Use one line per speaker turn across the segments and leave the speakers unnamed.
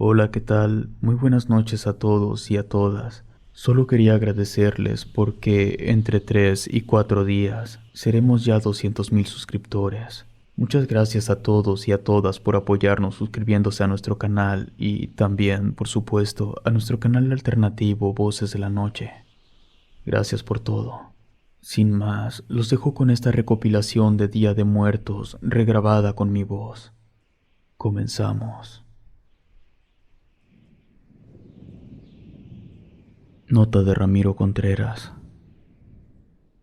Hola, ¿qué tal? Muy buenas noches a todos y a todas. Solo quería agradecerles porque entre 3 y 4 días seremos ya 200,000 suscriptores. Muchas gracias a todos y a todas por apoyarnos suscribiéndose a nuestro canal y también, por supuesto, a nuestro canal alternativo Voces de la Noche. Gracias por todo. Sin más, los dejo con esta recopilación de Día de Muertos regrabada con mi voz. Comenzamos. Nota de Ramiro Contreras.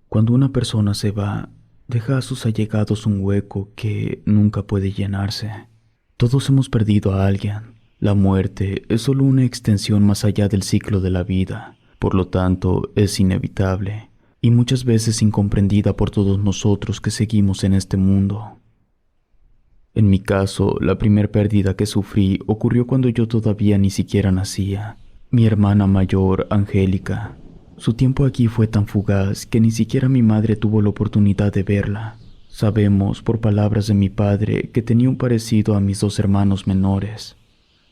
Cuando una persona se va, deja a sus allegados un hueco que nunca puede llenarse. Todos hemos perdido a alguien. La muerte es solo una extensión más allá del ciclo de la vida, por lo tanto es inevitable y muchas veces incomprendida por todos nosotros que seguimos en este mundo. En mi caso, la primer pérdida que sufrí ocurrió cuando yo todavía ni siquiera nacía. Mi hermana mayor, Angélica. Su tiempo aquí fue tan fugaz que ni siquiera mi madre tuvo la oportunidad de verla. Sabemos, por palabras de mi padre, que tenía un parecido a mis dos hermanos menores.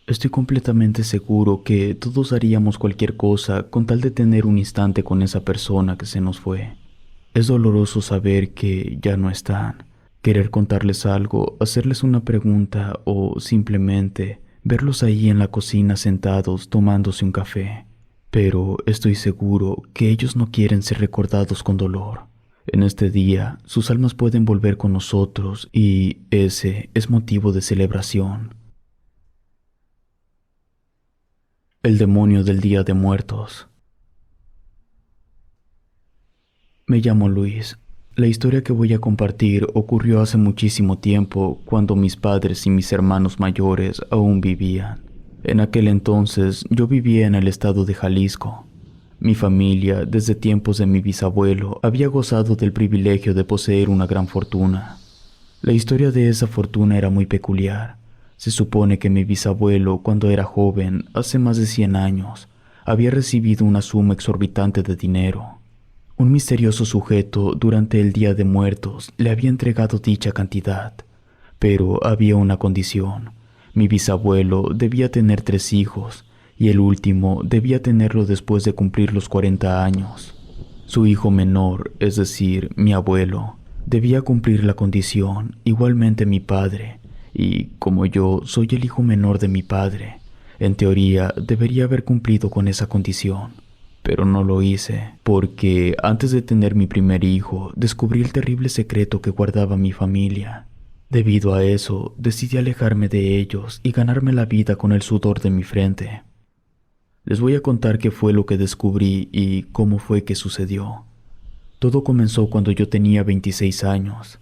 Estoy completamente seguro que todos haríamos cualquier cosa con tal de tener un instante con esa persona que se nos fue. Es doloroso saber que ya no están. Querer contarles algo, hacerles una pregunta o simplemente verlos ahí en la cocina sentados tomándose un café. Pero estoy seguro que ellos no quieren ser recordados con dolor. En este día, sus almas pueden volver con nosotros y ese es motivo de celebración. El demonio del Día de Muertos. Me llamo Luis. La historia que voy a compartir ocurrió hace muchísimo tiempo, cuando mis padres y mis hermanos mayores aún vivían. En aquel entonces yo vivía en el estado de Jalisco. Mi familia, desde tiempos de mi bisabuelo, había gozado del privilegio de poseer una gran fortuna. La historia de esa fortuna era muy peculiar. Se supone que mi bisabuelo, cuando era joven, hace más de 100 años, había recibido una suma exorbitante de dinero. Un misterioso sujeto durante el Día de Muertos le había entregado dicha cantidad, pero había una condición. Mi bisabuelo debía tener 3 hijos, y el último debía tenerlo después de cumplir los 40 años. Su hijo menor, es decir, mi abuelo, debía cumplir la condición, igualmente mi padre, y como yo soy el hijo menor de mi padre, en teoría debería haber cumplido con esa condición. Pero no lo hice, porque antes de tener mi primer hijo, descubrí el terrible secreto que guardaba mi familia. Debido a eso, decidí alejarme de ellos y ganarme la vida con el sudor de mi frente. Les voy a contar qué fue lo que descubrí y cómo fue que sucedió. Todo comenzó cuando yo tenía 26 años.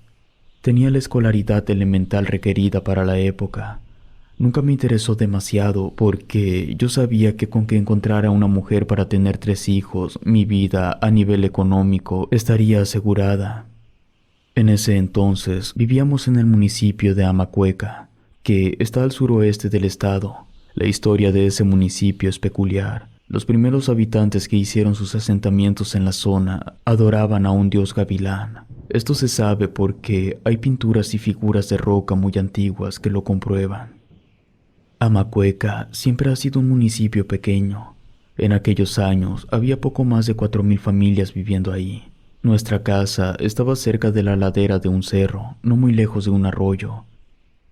Tenía la escolaridad elemental requerida para la época. Nunca me interesó demasiado porque yo sabía que con que encontrara una mujer para tener 3 hijos, mi vida a nivel económico estaría asegurada. En ese entonces vivíamos en el municipio de Amacueca, que está al suroeste del estado. La historia de ese municipio es peculiar. Los primeros habitantes que hicieron sus asentamientos en la zona adoraban a un dios gavilán. Esto se sabe porque hay pinturas y figuras de roca muy antiguas que lo comprueban. Amacueca siempre ha sido un municipio pequeño. En aquellos años había poco más de 4,000 familias viviendo ahí. Nuestra casa estaba cerca de la ladera de un cerro, no muy lejos de un arroyo.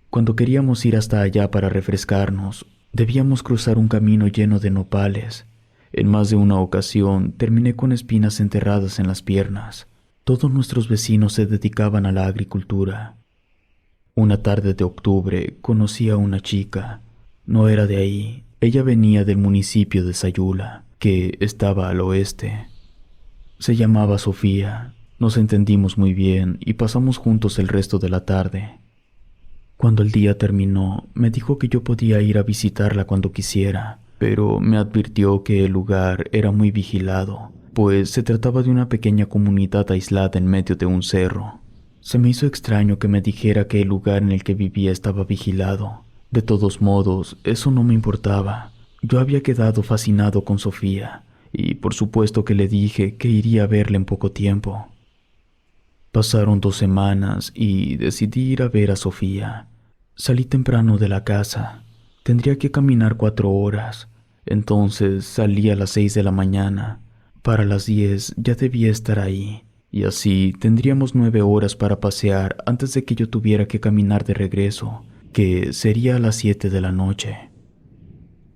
Cuando queríamos ir hasta allá para refrescarnos, debíamos cruzar un camino lleno de nopales. En más de una ocasión terminé con espinas enterradas en las piernas. Todos nuestros vecinos se dedicaban a la agricultura. Una tarde de octubre conocí a una chica. No era de ahí. Ella venía del municipio de Sayula, que estaba al oeste. Se llamaba Sofía. Nos entendimos muy bien y pasamos juntos el resto de la tarde. Cuando el día terminó, me dijo que yo podía ir a visitarla cuando quisiera, pero me advirtió que el lugar era muy vigilado, pues se trataba de una pequeña comunidad aislada en medio de un cerro. Se me hizo extraño que me dijera que el lugar en el que vivía estaba vigilado. De todos modos, eso no me importaba. Yo había quedado fascinado con Sofía, y por supuesto que le dije que iría a verla en poco tiempo. Pasaron 2 semanas y decidí ir a ver a Sofía. Salí temprano de la casa. Tendría que caminar 4 horas. Entonces salí a las 6 de la mañana. Para las 10 ya debía estar ahí. Y así tendríamos 9 horas para pasear antes de que yo tuviera que caminar de regreso, que sería a las 7 de la noche.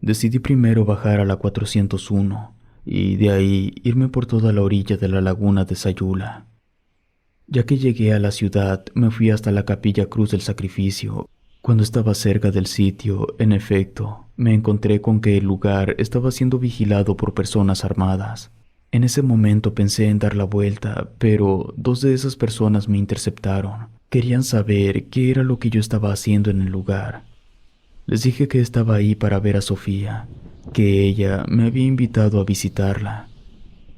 Decidí primero bajar a la 401 y de ahí irme por toda la orilla de la laguna de Sayula. Ya que llegué a la ciudad, me fui hasta la Capilla Cruz del Sacrificio. Cuando estaba cerca del sitio, en efecto, me encontré con que el lugar estaba siendo vigilado por personas armadas. En ese momento pensé en dar la vuelta, pero 2 de esas personas me interceptaron. Querían saber qué era lo que yo estaba haciendo en el lugar. Les dije que estaba ahí para ver a Sofía, que ella me había invitado a visitarla.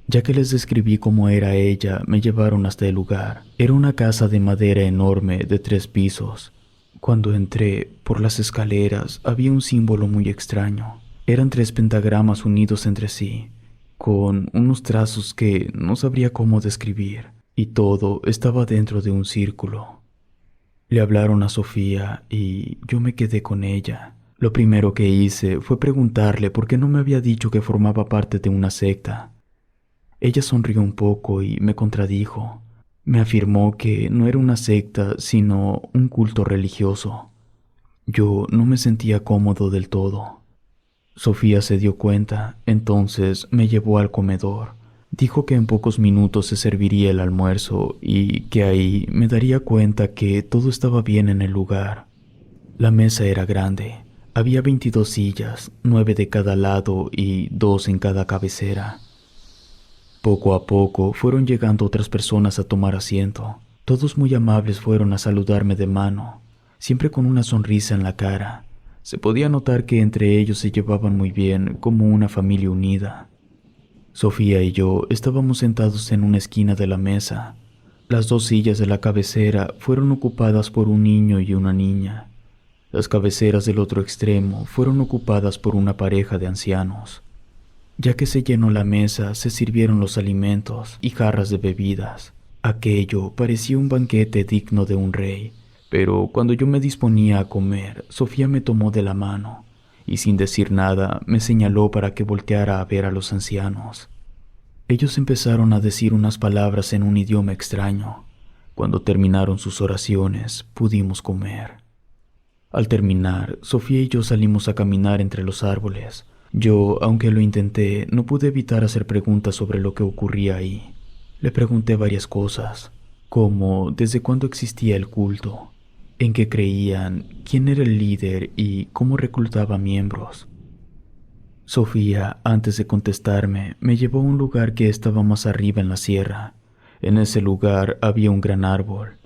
Ya que les describí cómo era ella, me llevaron hasta el lugar. Era una casa de madera enorme de 3 pisos. Cuando entré por las escaleras había un símbolo muy extraño. Eran 3 pentagramas unidos entre sí, con unos trazos que no sabría cómo describir, y todo estaba dentro de un círculo. Le hablaron a Sofía y yo me quedé con ella. Lo primero que hice fue preguntarle por qué no me había dicho que formaba parte de una secta. Ella sonrió un poco y me contradijo. Me afirmó que no era una secta, sino un culto religioso. Yo no me sentía cómodo del todo. Sofía se dio cuenta, entonces me llevó al comedor. Dijo que en pocos minutos se serviría el almuerzo y que ahí me daría cuenta que todo estaba bien en el lugar. La mesa era grande. Había 22 sillas, 9 de cada lado y 2 en cada cabecera. Poco a poco fueron llegando otras personas a tomar asiento. Todos muy amables fueron a saludarme de mano, siempre con una sonrisa en la cara. Se podía notar que entre ellos se llevaban muy bien, como una familia unida. Sofía y yo estábamos sentados en una esquina de la mesa. Las 2 sillas de la cabecera fueron ocupadas por un niño y una niña. Las cabeceras del otro extremo fueron ocupadas por una pareja de ancianos. Ya que se llenó la mesa, se sirvieron los alimentos y jarras de bebidas. Aquello parecía un banquete digno de un rey, pero cuando yo me disponía a comer, Sofía me tomó de la mano y sin decir nada me señaló para que volteara a ver a los ancianos. Ellos empezaron a decir unas palabras en un idioma extraño. Cuando terminaron sus oraciones, pudimos comer. Al terminar, Sofía y yo salimos a caminar entre los árboles. Yo, aunque lo intenté, no pude evitar hacer preguntas sobre lo que ocurría ahí. Le pregunté varias cosas, como desde cuándo existía el culto, en qué creían, quién era el líder y cómo reclutaba miembros. Sofía, antes de contestarme, me llevó a un lugar que estaba más arriba en la sierra. En ese lugar había un gran árbol,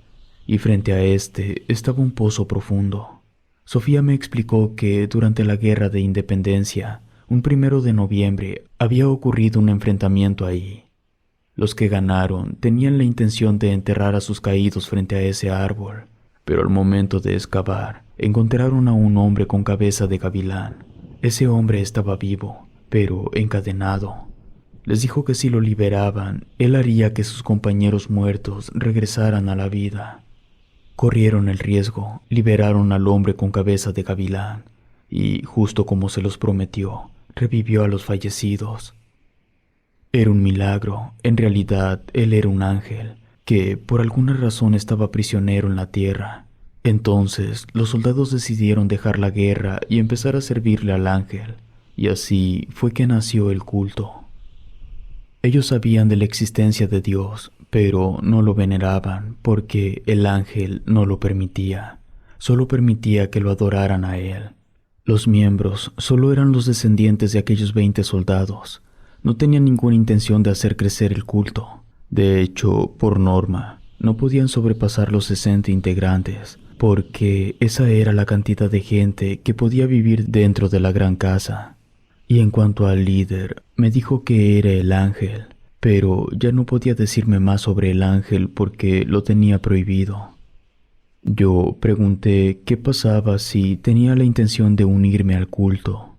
y frente a este estaba un pozo profundo. Sofía me explicó que durante la Guerra de Independencia, un 1 de noviembre, había ocurrido un enfrentamiento ahí. Los que ganaron tenían la intención de enterrar a sus caídos frente a ese árbol, pero al momento de excavar, encontraron a un hombre con cabeza de gavilán. Ese hombre estaba vivo, pero encadenado. Les dijo que si lo liberaban, él haría que sus compañeros muertos regresaran a la vida. Corrieron el riesgo, liberaron al hombre con cabeza de gavilán, y, justo como se los prometió, revivió a los fallecidos. Era un milagro. En realidad, él era un ángel, que por alguna razón estaba prisionero en la tierra. Entonces, los soldados decidieron dejar la guerra y empezar a servirle al ángel, y así fue que nació el culto. Ellos sabían de la existencia de Dios, pero no lo veneraban porque el ángel no lo permitía. Solo permitía que lo adoraran a él. Los miembros solo eran los descendientes de aquellos 20 soldados. No tenían ninguna intención de hacer crecer el culto. De hecho, por norma, no podían sobrepasar los 60 integrantes, porque esa era la cantidad de gente que podía vivir dentro de la gran casa. Y en cuanto al líder, me dijo que era el ángel, pero ya no podía decirme más sobre el ángel porque lo tenía prohibido. Yo pregunté qué pasaba si tenía la intención de unirme al culto.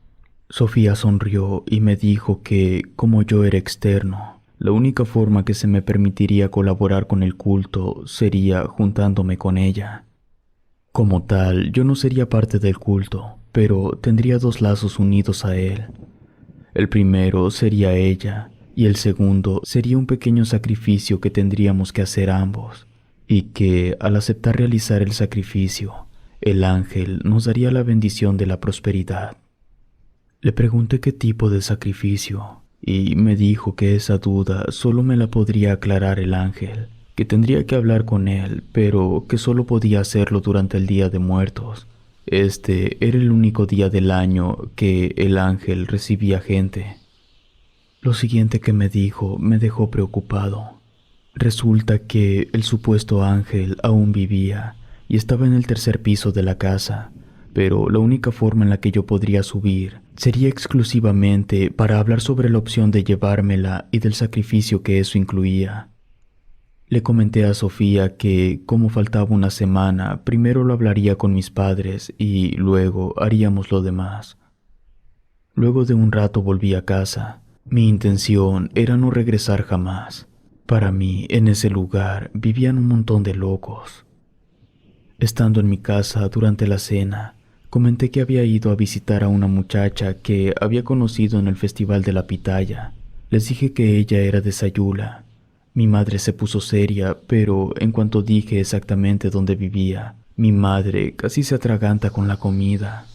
Sofía sonrió y me dijo que, como yo era externo, la única forma que se me permitiría colaborar con el culto sería juntándome con ella. Como tal, yo no sería parte del culto, pero tendría dos lazos unidos a él. El primero sería ella, y el segundo sería un pequeño sacrificio que tendríamos que hacer ambos, y que, al aceptar realizar el sacrificio, el ángel nos daría la bendición de la prosperidad. Le pregunté qué tipo de sacrificio, y me dijo que esa duda solo me la podría aclarar el ángel, que tendría que hablar con él, pero que solo podía hacerlo durante el Día de Muertos. Este era el único día del año que el ángel recibía gente. Lo siguiente que me dijo me dejó preocupado. Resulta que el supuesto ángel aún vivía y estaba en el tercer piso de la casa, pero la única forma en la que yo podría subir sería exclusivamente para hablar sobre la opción de llevármela y del sacrificio que eso incluía. Le comenté a Sofía que, como faltaba una semana, primero lo hablaría con mis padres y luego haríamos lo demás. Luego de un rato volví a casa. Mi intención era no regresar jamás. Para mí, en ese lugar, vivían un montón de locos. Estando en mi casa durante la cena, comenté que había ido a visitar a una muchacha que había conocido en el Festival de la Pitaya. Les dije que ella era de Sayula. Mi madre se puso seria, pero en cuanto dije exactamente dónde vivía, mi madre casi se atraganta con la comida.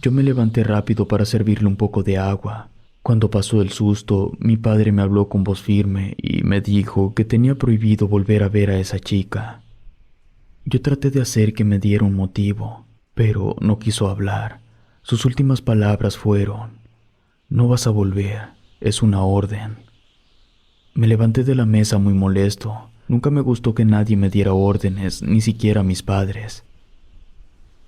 Yo me levanté rápido para servirle un poco de agua. Cuando pasó el susto, mi padre me habló con voz firme y me dijo que tenía prohibido volver a ver a esa chica. Yo traté de hacer que me diera un motivo, pero no quiso hablar. Sus últimas palabras fueron: "No vas a volver, es una orden". Me levanté de la mesa muy molesto. Nunca me gustó que nadie me diera órdenes, ni siquiera mis padres.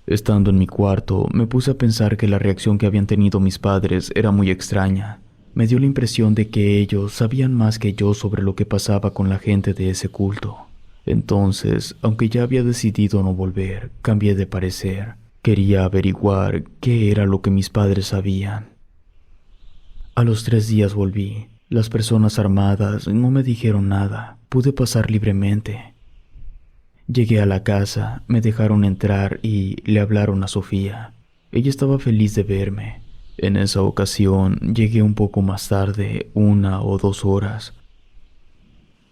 Estando en mi cuarto, me puse a pensar que la reacción que habían tenido mis padres era muy extraña. Me dio la impresión de que ellos sabían más que yo sobre lo que pasaba con la gente de ese culto. Entonces, aunque ya había decidido no volver, cambié de parecer. Quería averiguar qué era lo que mis padres sabían. A los 3 días volví. Las personas armadas no me dijeron nada. Pude pasar libremente. Llegué a la casa, me dejaron entrar y le hablaron a Sofía. Ella estaba feliz de verme. En esa ocasión llegué un poco más tarde, 1 o 2 horas.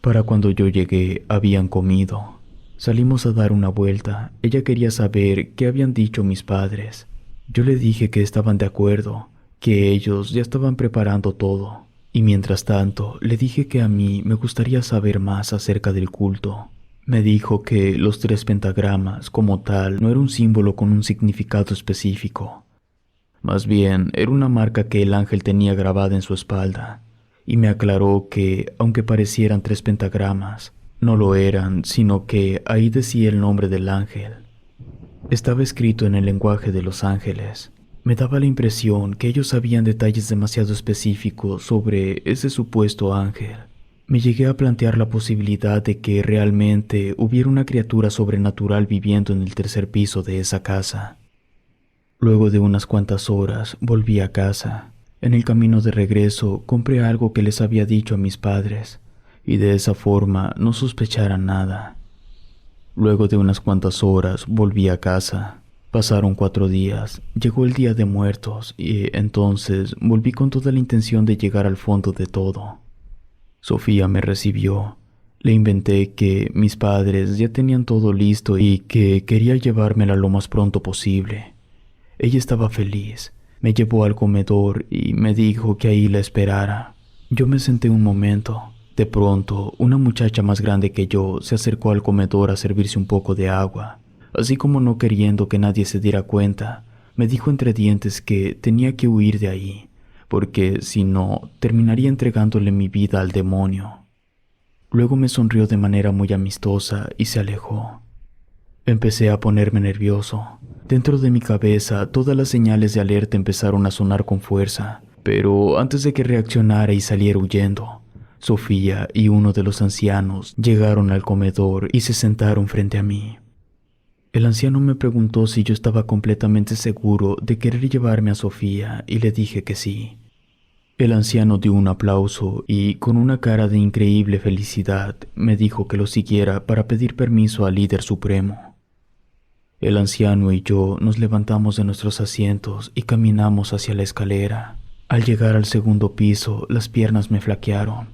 Para cuando yo llegué, habían comido. Salimos a dar una vuelta. Ella quería saber qué habían dicho mis padres. Yo le dije que estaban de acuerdo, que ellos ya estaban preparando todo. Y mientras tanto, le dije que a mí me gustaría saber más acerca del culto. Me dijo que los 3 pentagramas, como tal, no era un símbolo con un significado específico. Más bien, era una marca que el ángel tenía grabada en su espalda. Y me aclaró que, aunque parecieran 3 pentagramas, no lo eran, sino que ahí decía el nombre del ángel. Estaba escrito en el lenguaje de los ángeles. Me daba la impresión que ellos sabían detalles demasiado específicos sobre ese supuesto ángel. Me llegué a plantear la posibilidad de que realmente hubiera una criatura sobrenatural viviendo en el tercer piso de esa casa. Luego de unas cuantas horas, volví a casa. En el camino de regreso, compré algo que les había dicho a mis padres, y de esa forma no sospecharan nada. Luego de unas cuantas horas, volví a casa. Pasaron 4 días, llegó el Día de Muertos y entonces volví con toda la intención de llegar al fondo de todo. Sofía me recibió. Le inventé que mis padres ya tenían todo listo y que quería llevármela lo más pronto posible. Ella estaba feliz. Me llevó al comedor y me dijo que ahí la esperara. Yo me senté un momento. De pronto, una muchacha más grande que yo se acercó al comedor a servirse un poco de agua. Así como no queriendo que nadie se diera cuenta, me dijo entre dientes que tenía que huir de ahí, porque si no, terminaría entregándole mi vida al demonio. Luego me sonrió de manera muy amistosa y se alejó. Empecé a ponerme nervioso. Dentro de mi cabeza, todas las señales de alerta empezaron a sonar con fuerza, pero antes de que reaccionara y saliera huyendo, Sofía y uno de los ancianos llegaron al comedor y se sentaron frente a mí. El anciano me preguntó si yo estaba completamente seguro de querer llevarme a Sofía y le dije que sí. El anciano dio un aplauso y, con una cara de increíble felicidad, me dijo que lo siguiera para pedir permiso al líder supremo. El anciano y yo nos levantamos de nuestros asientos y caminamos hacia la escalera. Al llegar al segundo piso, las piernas me flaquearon.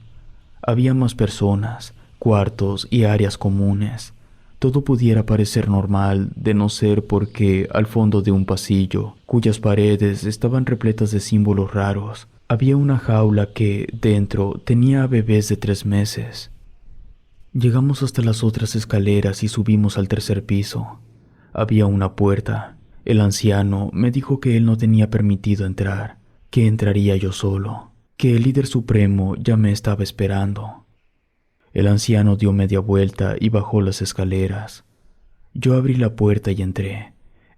Había más personas, cuartos y áreas comunes. Todo pudiera parecer normal, de no ser porque al fondo de un pasillo, cuyas paredes estaban repletas de símbolos raros, había una jaula que, dentro, tenía a bebés de 3 meses. Llegamos hasta las otras escaleras y subimos al tercer piso. Había una puerta. El anciano me dijo que él no tenía permitido entrar, que entraría yo solo, que el líder supremo ya me estaba esperando. El anciano dio media vuelta y bajó las escaleras. Yo abrí la puerta y entré.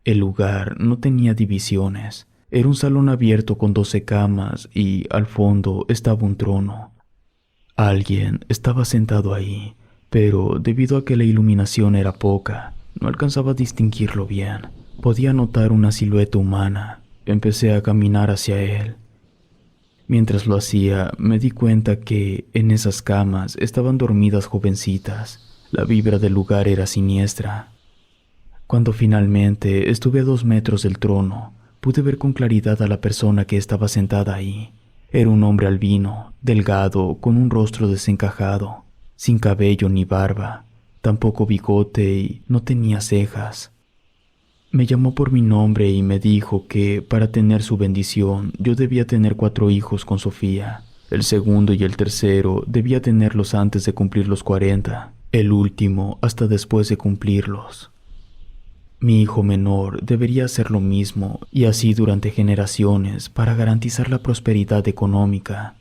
El lugar no tenía divisiones. Era un salón abierto con 12 camas y al fondo estaba un trono. Alguien estaba sentado ahí, pero debido a que la iluminación era poca, no alcanzaba a distinguirlo bien. Podía notar una silueta humana. Empecé a caminar hacia él. Mientras lo hacía, me di cuenta que en esas camas estaban dormidas jovencitas. La vibra del lugar era siniestra. Cuando finalmente estuve a 2 metros del trono, pude ver con claridad a la persona que estaba sentada ahí. Era un hombre albino, delgado, con un rostro desencajado, sin cabello ni barba, tampoco bigote y no tenía cejas. Me llamó por mi nombre y me dijo que, para tener su bendición, yo debía tener 4 hijos con Sofía. El segundo y el tercero debía tenerlos antes de cumplir los 40, el último hasta después de cumplirlos. Mi hijo menor debería hacer lo mismo y así durante generaciones para garantizar la prosperidad económica.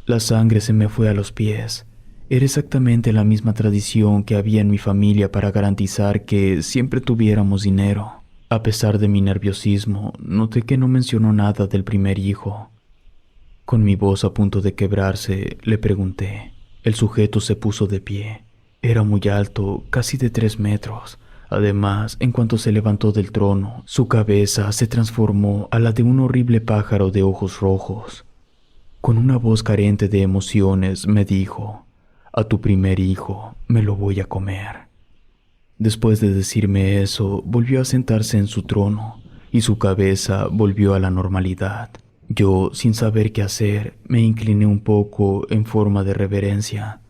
La sangre se me fue a los pies. Era exactamente la misma tradición que había en mi familia para garantizar que siempre tuviéramos dinero. A pesar de mi nerviosismo, noté que no mencionó nada del primer hijo. Con mi voz a punto de quebrarse, le pregunté. El sujeto se puso de pie. Era muy alto, casi de 3 metros. Además, en cuanto se levantó del trono, su cabeza se transformó a la de un horrible pájaro de ojos rojos. Con una voz carente de emociones, me dijo: «A tu primer hijo me lo voy a comer». Después de decirme eso, volvió a sentarse en su trono y su cabeza volvió a la normalidad. Yo, sin saber qué hacer, me incliné un poco en forma de reverencia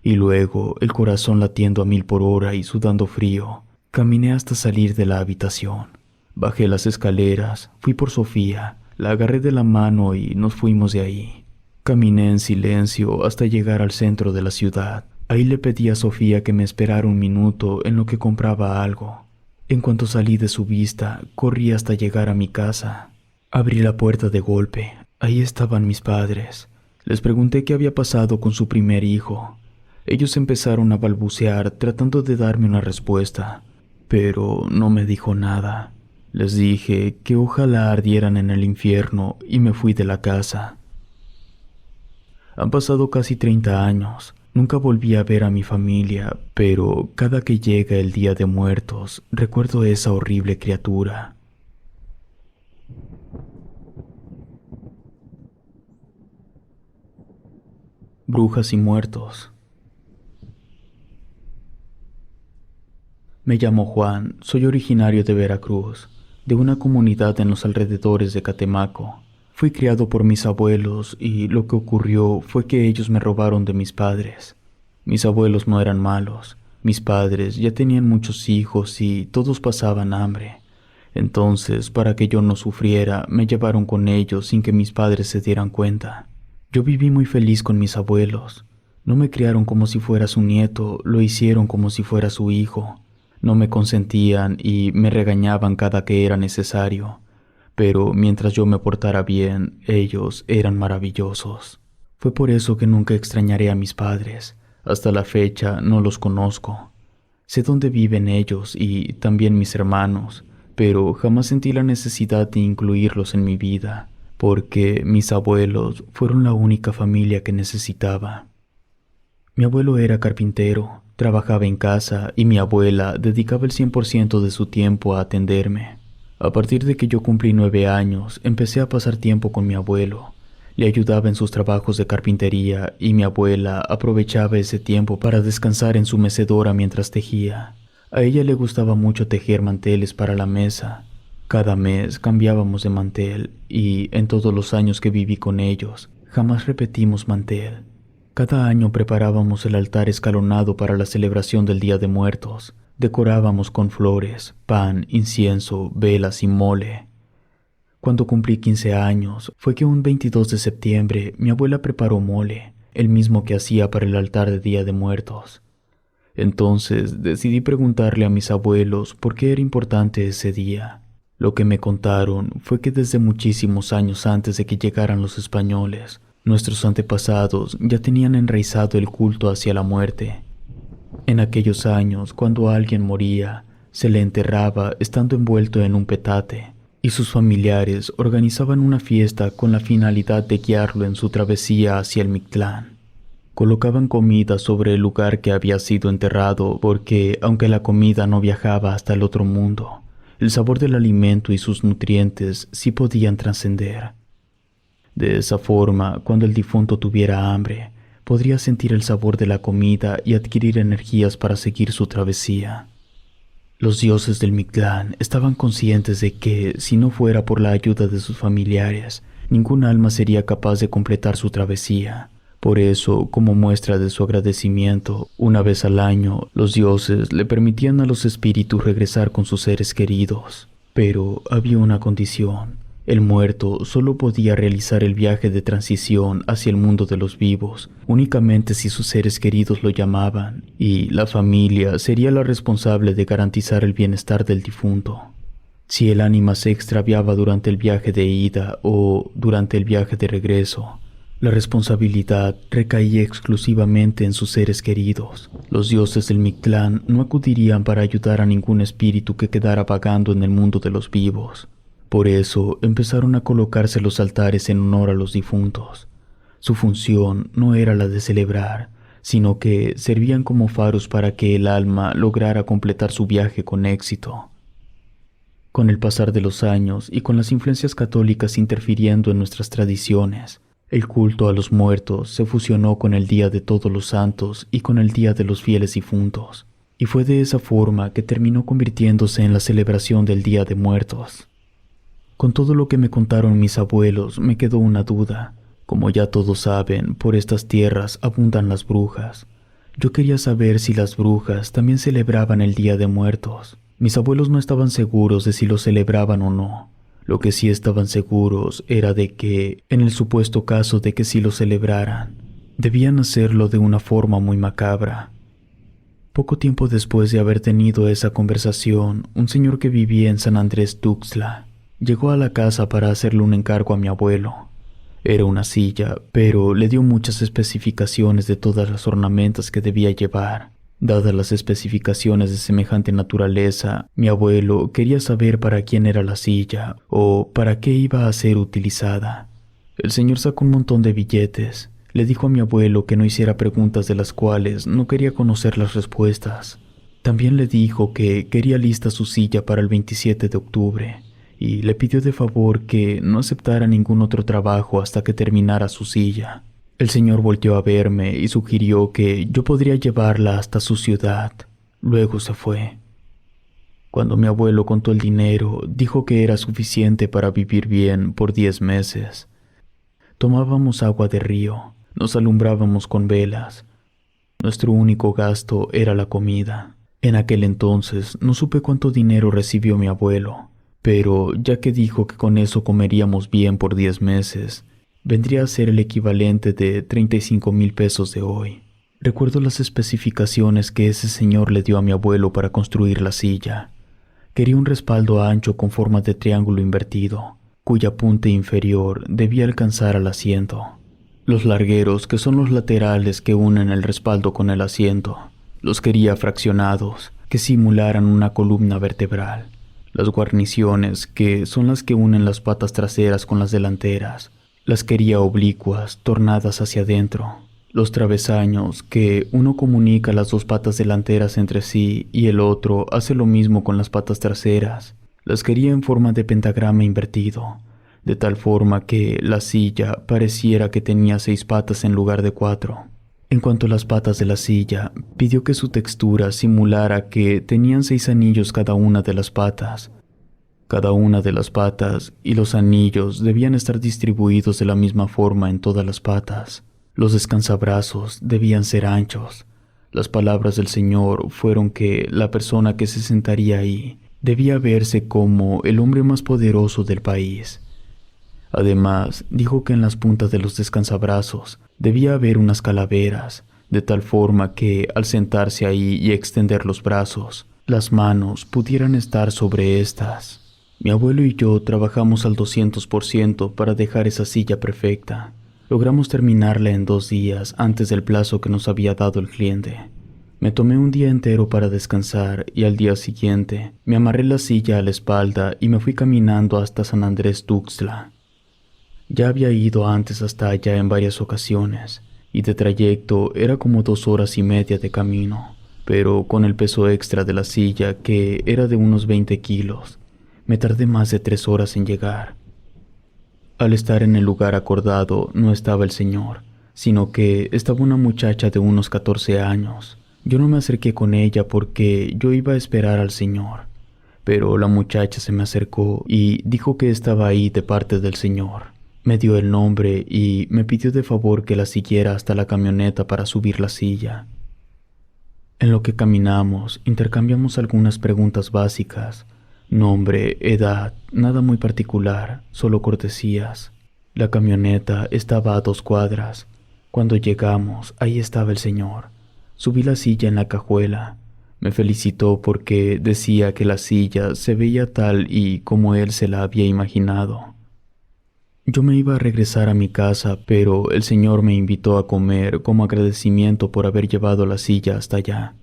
y luego, el corazón latiendo a 1000 por hora y sudando frío, caminé hasta salir de la habitación. Bajé las escaleras, fui por Sofía, la agarré de la mano y nos fuimos de ahí. Caminé en silencio hasta llegar al centro de la ciudad. Ahí le pedí a Sofía que me esperara un minuto en lo que compraba algo. En cuanto salí de su vista, corrí hasta llegar a mi casa. Abrí la puerta de golpe. Ahí estaban mis padres. Les pregunté qué había pasado con su primer hijo. Ellos empezaron a balbucear tratando de darme una respuesta, pero no me dijo nada. Les dije que ojalá ardieran en el infierno y me fui de la casa. Han pasado casi 30 años. Nunca volví a ver a mi familia, pero cada que llega el Día de Muertos, recuerdo esa horrible criatura. Brujas y muertos. Me llamo Juan, soy originario de Veracruz, de una comunidad en los alrededores de Catemaco. Fui criado por mis abuelos y lo que ocurrió fue que ellos me robaron de mis padres. Mis abuelos no eran malos. Mis padres ya tenían muchos hijos y todos pasaban hambre. Entonces, para que yo no sufriera, me llevaron con ellos sin que mis padres se dieran cuenta. Yo viví muy feliz con mis abuelos. No me criaron como si fuera su nieto, lo hicieron como si fuera su hijo. No me consentían y me regañaban cada que era necesario. Pero mientras yo me portara bien, ellos eran maravillosos. Fue por eso que nunca extrañaré a mis padres. Hasta la fecha no los conozco. Sé dónde viven ellos y también mis hermanos, pero jamás sentí la necesidad de incluirlos en mi vida, porque mis abuelos fueron la única familia que necesitaba. Mi abuelo era carpintero, trabajaba en casa y mi abuela dedicaba el 100% de su tiempo a atenderme. A partir de que yo cumplí 9 años, empecé a pasar tiempo con mi abuelo. Le ayudaba en sus trabajos de carpintería y mi abuela aprovechaba ese tiempo para descansar en su mecedora mientras tejía. A ella le gustaba mucho tejer manteles para la mesa. Cada mes cambiábamos de mantel y en todos los años que viví con ellos, jamás repetimos mantel. Cada año preparábamos el altar escalonado para la celebración del Día de Muertos. Decorábamos con flores, pan, incienso, velas y mole. Cuando cumplí 15 años, fue que un 22 de septiembre mi abuela preparó mole, el mismo que hacía para el altar de Día de Muertos. Entonces decidí preguntarle a mis abuelos por qué era importante ese día. Lo que me contaron fue que desde muchísimos años antes de que llegaran los españoles, nuestros antepasados ya tenían enraizado el culto hacia la muerte. En aquellos años, cuando alguien moría, se le enterraba estando envuelto en un petate, y sus familiares organizaban una fiesta con la finalidad de guiarlo en su travesía hacia el Mictlán. Colocaban comida sobre el lugar que había sido enterrado porque, aunque la comida no viajaba hasta el otro mundo, el sabor del alimento y sus nutrientes sí podían trascender. De esa forma, cuando el difunto tuviera hambre, podría sentir el sabor de la comida y adquirir energías para seguir su travesía. Los dioses del Mictlán estaban conscientes de que, si no fuera por la ayuda de sus familiares, ningún alma sería capaz de completar su travesía. Por eso, como muestra de su agradecimiento, una vez al año, los dioses le permitían a los espíritus regresar con sus seres queridos. Pero había una condición. El muerto solo podía realizar el viaje de transición hacia el mundo de los vivos, únicamente si sus seres queridos lo llamaban, y la familia sería la responsable de garantizar el bienestar del difunto. Si el ánima se extraviaba durante el viaje de ida o durante el viaje de regreso, la responsabilidad recaía exclusivamente en sus seres queridos. Los dioses del Mictlán no acudirían para ayudar a ningún espíritu que quedara vagando en el mundo de los vivos. Por eso empezaron a colocarse los altares en honor a los difuntos. Su función no era la de celebrar, sino que servían como faros para que el alma lograra completar su viaje con éxito. Con el pasar de los años y con las influencias católicas interfiriendo en nuestras tradiciones, el culto a los muertos se fusionó con el Día de Todos los Santos y con el Día de los Fieles Difuntos, y fue de esa forma que terminó convirtiéndose en la celebración del Día de Muertos. Con todo lo que me contaron mis abuelos, me quedó una duda. Como ya todos saben, por estas tierras abundan las brujas. Yo quería saber si las brujas también celebraban el Día de Muertos. Mis abuelos no estaban seguros de si lo celebraban o no. Lo que sí estaban seguros era de que, en el supuesto caso de que sí lo celebraran, debían hacerlo de una forma muy macabra. Poco tiempo después de haber tenido esa conversación, un señor que vivía en San Andrés Tuxtla llegó a la casa para hacerle un encargo a mi abuelo. Era una silla, pero le dio muchas especificaciones de todas las ornamentas que debía llevar. Dadas las especificaciones de semejante naturaleza, mi abuelo quería saber para quién era la silla o para qué iba a ser utilizada. El señor sacó un montón de billetes. Le dijo a mi abuelo que no hiciera preguntas de las cuales no quería conocer las respuestas. También le dijo que quería lista su silla para el 27 de octubre y le pidió de favor que no aceptara ningún otro trabajo hasta que terminara su silla. El señor volteó a verme y sugirió que yo podría llevarla hasta su ciudad. Luego se fue. Cuando mi abuelo contó el dinero, dijo que era suficiente para vivir bien por 10 meses. Tomábamos agua de río, nos alumbrábamos con velas. Nuestro único gasto era la comida. En aquel entonces no supe cuánto dinero recibió mi abuelo, pero ya que dijo que con eso comeríamos bien por 10 meses, vendría a ser el equivalente de 35,000 pesos de hoy. Recuerdo las especificaciones que ese señor le dio a mi abuelo para construir la silla. Quería un respaldo ancho con forma de triángulo invertido, cuya punta inferior debía alcanzar al asiento. Los largueros, que son los laterales que unen el respaldo con el asiento, los quería fraccionados, que simularan una columna vertebral. Las guarniciones, que son las que unen las patas traseras con las delanteras, las quería oblicuas, tornadas hacia adentro. Los travesaños, que uno comunica las dos patas delanteras entre sí y el otro hace lo mismo con las patas traseras, las quería en forma de pentagrama invertido, de tal forma que la silla pareciera que tenía 6 patas en lugar de 4. En cuanto a las patas de la silla, pidió que su textura simulara que tenían 6 anillos cada una de las patas. Cada una de las patas y los anillos debían estar distribuidos de la misma forma en todas las patas. Los descansabrazos debían ser anchos. Las palabras del Señor fueron que la persona que se sentaría ahí debía verse como el hombre más poderoso del país. Además, dijo que en las puntas de los descansabrazos debía haber unas calaveras, de tal forma que al sentarse ahí y extender los brazos, las manos pudieran estar sobre estas. Mi abuelo y yo trabajamos al 200% para dejar esa silla perfecta. Logramos terminarla en 2 días antes del plazo que nos había dado el cliente. Me tomé un día entero para descansar y al día siguiente me amarré la silla a la espalda y me fui caminando hasta San Andrés Tuxtla. Ya había ido antes hasta allá en varias ocasiones, y de trayecto era como 2 horas y media de camino, pero con el peso extra de la silla, que era de unos 20 kilos, me tardé más de 3 horas en llegar. Al estar en el lugar acordado no estaba el señor, sino que estaba una muchacha de unos 14 años. Yo no me acerqué con ella porque yo iba a esperar al señor, pero la muchacha se me acercó y dijo que estaba ahí de parte del señor. Me dio el nombre y me pidió de favor que la siguiera hasta la camioneta para subir la silla. En lo que caminamos, intercambiamos algunas preguntas básicas. Nombre, edad, nada muy particular, solo cortesías. La camioneta estaba a 2 cuadras. Cuando llegamos, ahí estaba el señor. Subí la silla en la cajuela. Me felicitó porque decía que la silla se veía tal y como él se la había imaginado. Yo me iba a regresar a mi casa, pero el señor me invitó a comer como agradecimiento por haber llevado la silla hasta allá.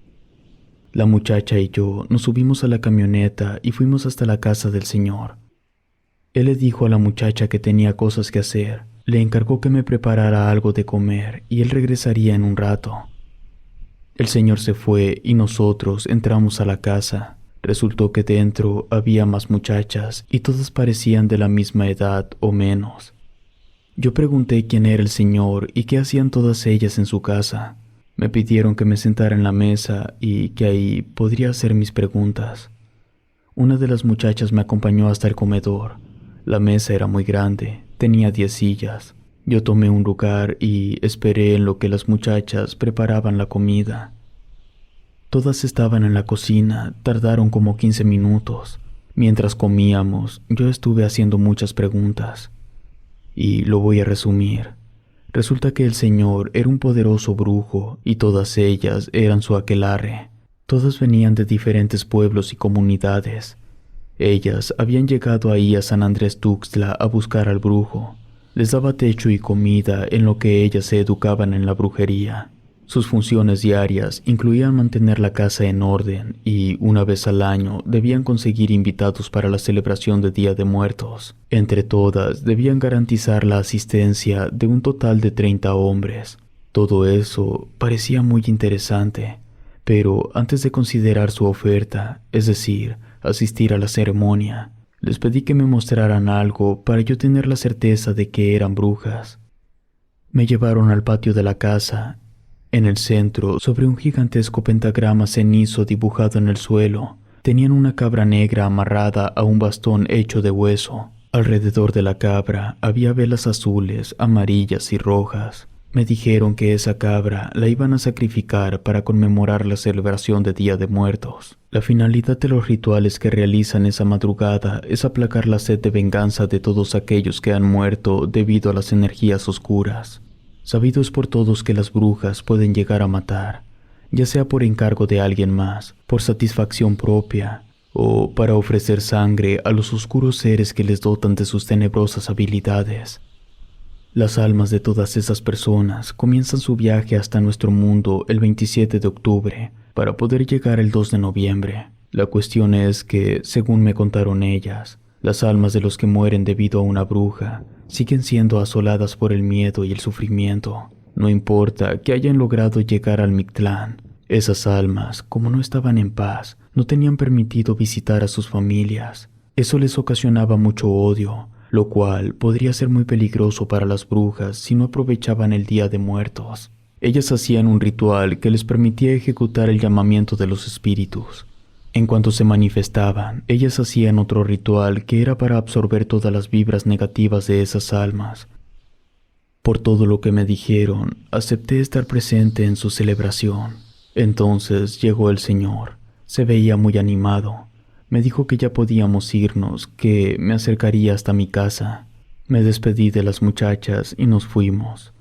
La muchacha y yo nos subimos a la camioneta y fuimos hasta la casa del señor. Él le dijo a la muchacha que tenía cosas que hacer. Le encargó que me preparara algo de comer y él regresaría en un rato. El señor se fue y nosotros entramos a la casa. Resultó que dentro había más muchachas y todas parecían de la misma edad o menos. Yo pregunté quién era el señor y qué hacían todas ellas en su casa. Me pidieron que me sentara en la mesa y que ahí podría hacer mis preguntas. Una de las muchachas me acompañó hasta el comedor. La mesa era muy grande, tenía 10 sillas. Yo tomé un lugar y esperé en lo que las muchachas preparaban la comida. Todas estaban en la cocina, tardaron como 15 minutos. Mientras comíamos, yo estuve haciendo muchas preguntas. Y lo voy a resumir. Resulta que el señor era un poderoso brujo y todas ellas eran su aquelarre. Todas venían de diferentes pueblos y comunidades. Ellas habían llegado ahí a San Andrés Tuxtla a buscar al brujo. Les daba techo y comida en lo que ellas se educaban en la brujería. Sus funciones diarias incluían mantener la casa en orden y, una vez al año, debían conseguir invitados para la celebración de Día de Muertos. Entre todas, debían garantizar la asistencia de un total de 30 hombres. Todo eso parecía muy interesante, pero antes de considerar su oferta, es decir, asistir a la ceremonia, les pedí que me mostraran algo para yo tener la certeza de que eran brujas. Me llevaron al patio de la casa. En el centro, sobre un gigantesco pentagrama cenizo dibujado en el suelo, tenían una cabra negra amarrada a un bastón hecho de hueso. Alrededor de la cabra había velas azules, amarillas y rojas. Me dijeron que esa cabra la iban a sacrificar para conmemorar la celebración de Día de Muertos. La finalidad de los rituales que realizan esa madrugada es aplacar la sed de venganza de todos aquellos que han muerto debido a las energías oscuras. Sabido es por todos que las brujas pueden llegar a matar, ya sea por encargo de alguien más, por satisfacción propia, o para ofrecer sangre a los oscuros seres que les dotan de sus tenebrosas habilidades. Las almas de todas esas personas comienzan su viaje hasta nuestro mundo el 27 de octubre, para poder llegar el 2 de noviembre. La cuestión es que, según me contaron ellas, las almas de los que mueren debido a una bruja siguen siendo asoladas por el miedo y el sufrimiento. No importa que hayan logrado llegar al Mictlán. Esas almas, como no estaban en paz, no tenían permitido visitar a sus familias. Eso les ocasionaba mucho odio, lo cual podría ser muy peligroso para las brujas si no aprovechaban el Día de Muertos. Ellas hacían un ritual que les permitía ejecutar el llamamiento de los espíritus. En cuanto se manifestaban, ellas hacían otro ritual que era para absorber todas las vibras negativas de esas almas. Por todo lo que me dijeron, acepté estar presente en su celebración. Entonces llegó el señor. Se veía muy animado. Me dijo que ya podíamos irnos, que me acercaría hasta mi casa. Me despedí de las muchachas y nos fuimos.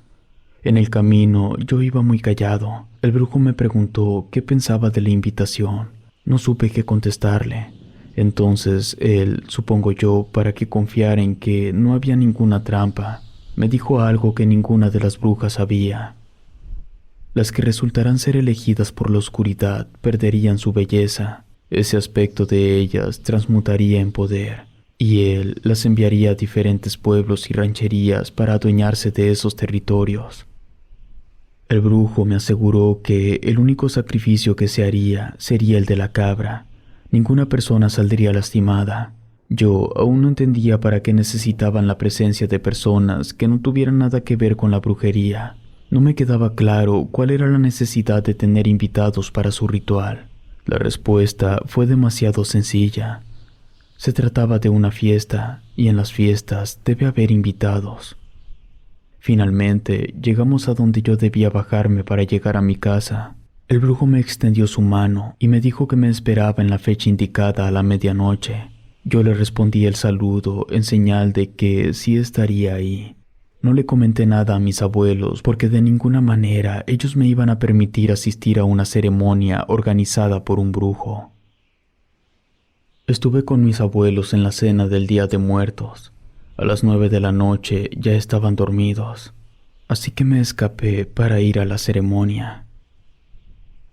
En el camino yo iba muy callado. El brujo me preguntó qué pensaba de la invitación. No supe qué contestarle. Entonces él, supongo yo, para que confiara en que no había ninguna trampa, me dijo algo que ninguna de las brujas sabía. Las que resultaran ser elegidas por la oscuridad perderían su belleza. Ese aspecto de ellas transmutaría en poder, y él las enviaría a diferentes pueblos y rancherías para adueñarse de esos territorios. El brujo me aseguró que el único sacrificio que se haría sería el de la cabra. Ninguna persona saldría lastimada. Yo aún no entendía para qué necesitaban la presencia de personas que no tuvieran nada que ver con la brujería. No me quedaba claro cuál era la necesidad de tener invitados para su ritual. La respuesta fue demasiado sencilla. Se trataba de una fiesta, y en las fiestas debe haber invitados. Finalmente, llegamos a donde yo debía bajarme para llegar a mi casa. El brujo me extendió su mano y me dijo que me esperaba en la fecha indicada a la medianoche. Yo le respondí el saludo en señal de que sí estaría ahí. No le comenté nada a mis abuelos porque de ninguna manera ellos me iban a permitir asistir a una ceremonia organizada por un brujo. Estuve con mis abuelos en la cena del Día de Muertos. A las 9 de la noche ya estaban dormidos, así que me escapé para ir a la ceremonia.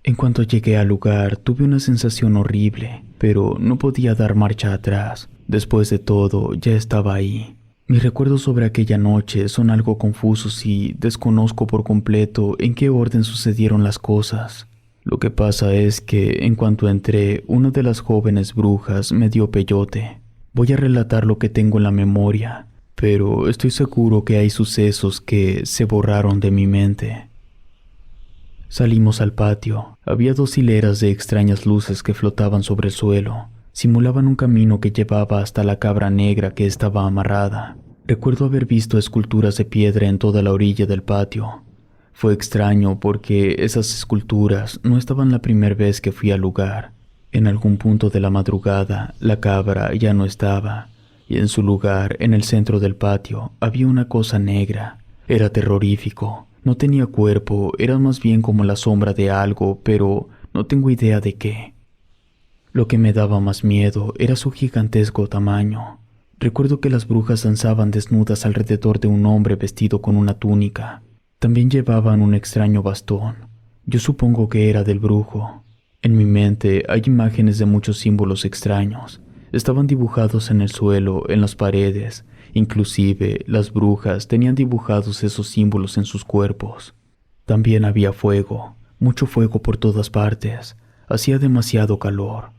En cuanto llegué al lugar, tuve una sensación horrible, pero no podía dar marcha atrás. Después de todo, ya estaba ahí. Mis recuerdos sobre aquella noche son algo confusos y desconozco por completo en qué orden sucedieron las cosas. Lo que pasa es que, en cuanto entré, una de las jóvenes brujas me dio peyote. Voy a relatar lo que tengo en la memoria, pero estoy seguro que hay sucesos que se borraron de mi mente. Salimos al patio. Había 2 hileras de extrañas luces que flotaban sobre el suelo. Simulaban un camino que llevaba hasta la cabra negra que estaba amarrada. Recuerdo haber visto esculturas de piedra en toda la orilla del patio. Fue extraño porque esas esculturas no estaban la primera vez que fui al lugar. En algún punto de la madrugada, la cabra ya no estaba, y en su lugar, en el centro del patio, había una cosa negra. Era terrorífico. No tenía cuerpo, era más bien como la sombra de algo, pero no tengo idea de qué. Lo que me daba más miedo era su gigantesco tamaño. Recuerdo que las brujas danzaban desnudas alrededor de un hombre vestido con una túnica. También llevaban un extraño bastón. Yo supongo que era del brujo. En mi mente hay imágenes de muchos símbolos extraños. Estaban dibujados en el suelo, en las paredes. Inclusive, las brujas tenían dibujados esos símbolos en sus cuerpos. También había fuego, mucho fuego por todas partes. Hacía demasiado calor.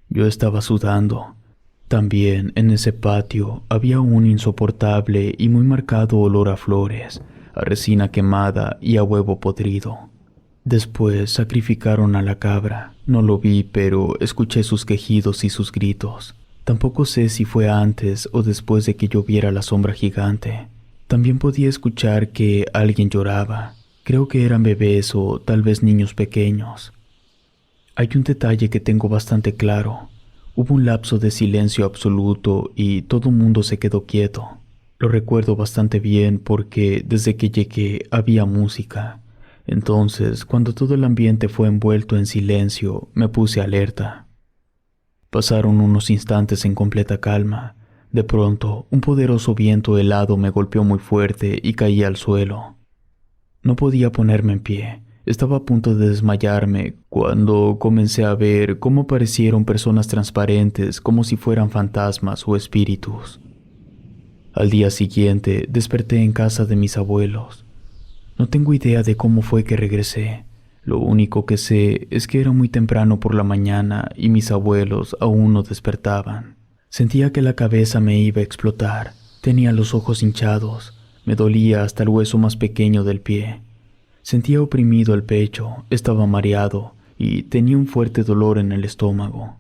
Yo estaba sudando. También en ese patio había un insoportable y muy marcado olor a flores, a resina quemada y a huevo podrido. Después sacrificaron a la cabra. No lo vi, pero escuché sus quejidos y sus gritos. Tampoco sé si fue antes o después de que yo viera la sombra gigante. También podía escuchar que alguien lloraba. Creo que eran bebés o tal vez niños pequeños. Hay un detalle que tengo bastante claro. Hubo un lapso de silencio absoluto y todo el mundo se quedó quieto. Lo recuerdo bastante bien porque desde que llegué había música. Entonces, cuando todo el ambiente fue envuelto en silencio, me puse alerta. Pasaron unos instantes en completa calma. De pronto, un poderoso viento helado me golpeó muy fuerte y caí al suelo. No podía ponerme en pie. Estaba a punto de desmayarme cuando comencé a ver cómo aparecieron personas transparentes como si fueran fantasmas o espíritus. Al día siguiente desperté en casa de mis abuelos. No tengo idea de cómo fue que regresé. Lo único que sé es que era muy temprano por la mañana y mis abuelos aún no despertaban. Sentía que la cabeza me iba a explotar. Tenía los ojos hinchados. Me dolía hasta el hueso más pequeño del pie. Sentía oprimido el pecho, estaba mareado y tenía un fuerte dolor en el estómago.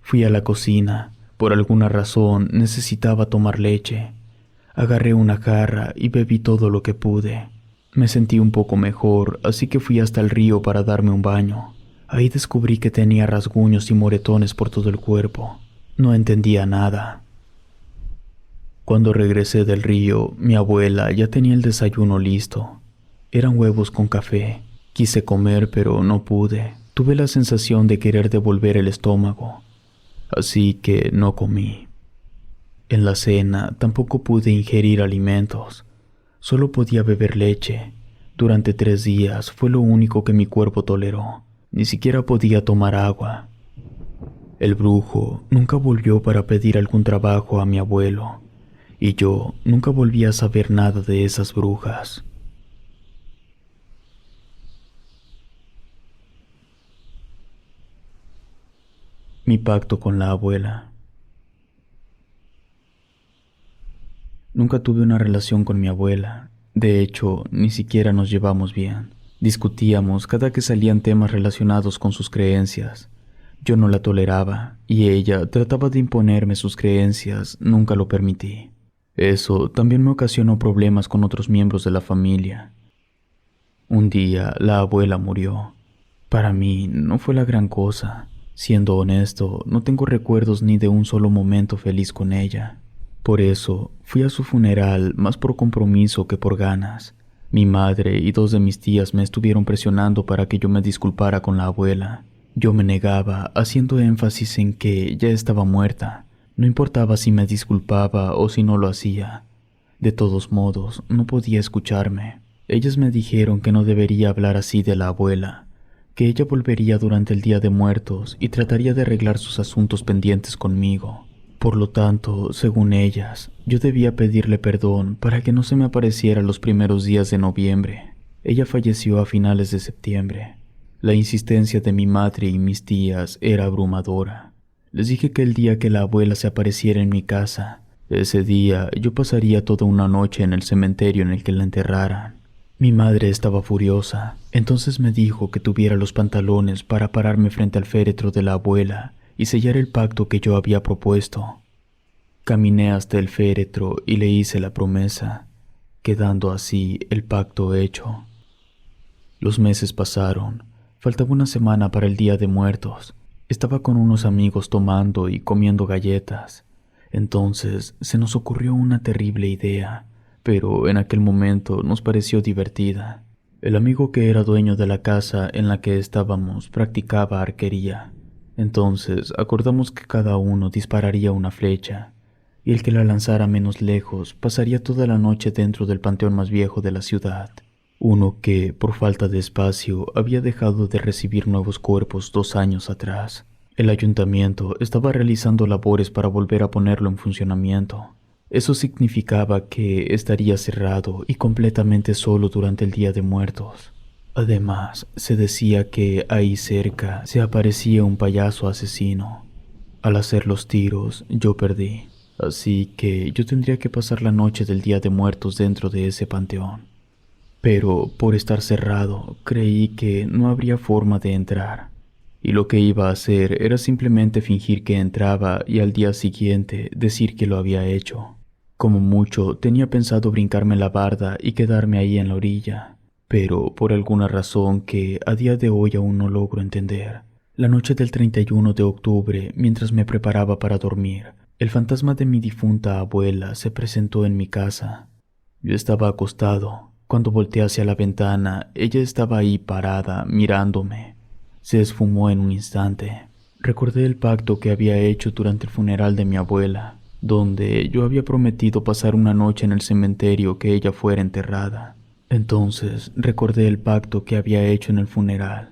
Fui a la cocina. Por alguna razón necesitaba tomar leche. Agarré una jarra y bebí todo lo que pude. Me sentí un poco mejor, así que fui hasta el río para darme un baño. Ahí descubrí que tenía rasguños y moretones por todo el cuerpo. No entendía nada. Cuando regresé del río, mi abuela ya tenía el desayuno listo. Eran huevos con café. Quise comer, pero no pude. Tuve la sensación de querer devolver el estómago, así que no comí. En la cena tampoco pude ingerir alimentos. Solo podía beber leche. Durante 3 días fue lo único que mi cuerpo toleró. Ni siquiera podía tomar agua. El brujo nunca volvió para pedir algún trabajo a mi abuelo, y yo nunca volví a saber nada de esas brujas. Mi pacto con la abuela. Nunca tuve una relación con mi abuela. De hecho, ni siquiera nos llevamos bien. Discutíamos cada que salían temas relacionados con sus creencias. Yo no la toleraba, y ella trataba de imponerme sus creencias. Nunca lo permití. Eso también me ocasionó problemas con otros miembros de la familia. Un día, la abuela murió. Para mí, no fue la gran cosa. Siendo honesto, no tengo recuerdos ni de un solo momento feliz con ella. Por eso, fui a su funeral más por compromiso que por ganas. Mi madre y 2 de mis tías me estuvieron presionando para que yo me disculpara con la abuela. Yo me negaba, haciendo énfasis en que ya estaba muerta. No importaba si me disculpaba o si no lo hacía. De todos modos, no podía escucharme. Ellas me dijeron que no debería hablar así de la abuela, que ella volvería durante el Día de Muertos y trataría de arreglar sus asuntos pendientes conmigo. Por lo tanto, según ellas, yo debía pedirle perdón para que no se me apareciera los primeros días de noviembre. Ella falleció a finales de septiembre. La insistencia de mi madre y mis tías era abrumadora. Les dije que el día que la abuela se apareciera en mi casa, ese día yo pasaría toda una noche en el cementerio en el que la enterraran. Mi madre estaba furiosa, entonces me dijo que tuviera los pantalones para pararme frente al féretro de la abuela y sellar el pacto que yo había propuesto. Caminé hasta el féretro y le hice la promesa, quedando así el pacto hecho. Los meses pasaron, faltaba una semana para el Día de Muertos. Estaba con unos amigos tomando y comiendo galletas. Entonces se nos ocurrió una terrible idea, pero en aquel momento nos pareció divertida. El amigo que era dueño de la casa en la que estábamos practicaba arquería. Entonces acordamos que cada uno dispararía una flecha, y el que la lanzara menos lejos pasaría toda la noche dentro del panteón más viejo de la ciudad. Uno que, por falta de espacio, había dejado de recibir nuevos cuerpos 2 años atrás. El ayuntamiento estaba realizando labores para volver a ponerlo en funcionamiento. Eso significaba que estaría cerrado y completamente solo durante el Día de Muertos. Además, se decía que ahí cerca se aparecía un payaso asesino. Al hacer los tiros, yo perdí. Así que yo tendría que pasar la noche del Día de Muertos dentro de ese panteón. Pero por estar cerrado, creí que no habría forma de entrar. Y lo que iba a hacer era simplemente fingir que entraba y al día siguiente decir que lo había hecho. Como mucho, tenía pensado brincarme la barda y quedarme ahí en la orilla. Pero por alguna razón que a día de hoy aún no logro entender, la noche del 31 de octubre, mientras me preparaba para dormir, el fantasma de mi difunta abuela se presentó en mi casa. Yo estaba acostado. Cuando volteé hacia la ventana, ella estaba ahí parada, mirándome. Se esfumó en un instante. Recordé el pacto que había hecho durante el funeral de mi abuela, donde yo había prometido pasar una noche en el cementerio que ella fuera enterrada. Entonces recordé el pacto que había hecho en el funeral.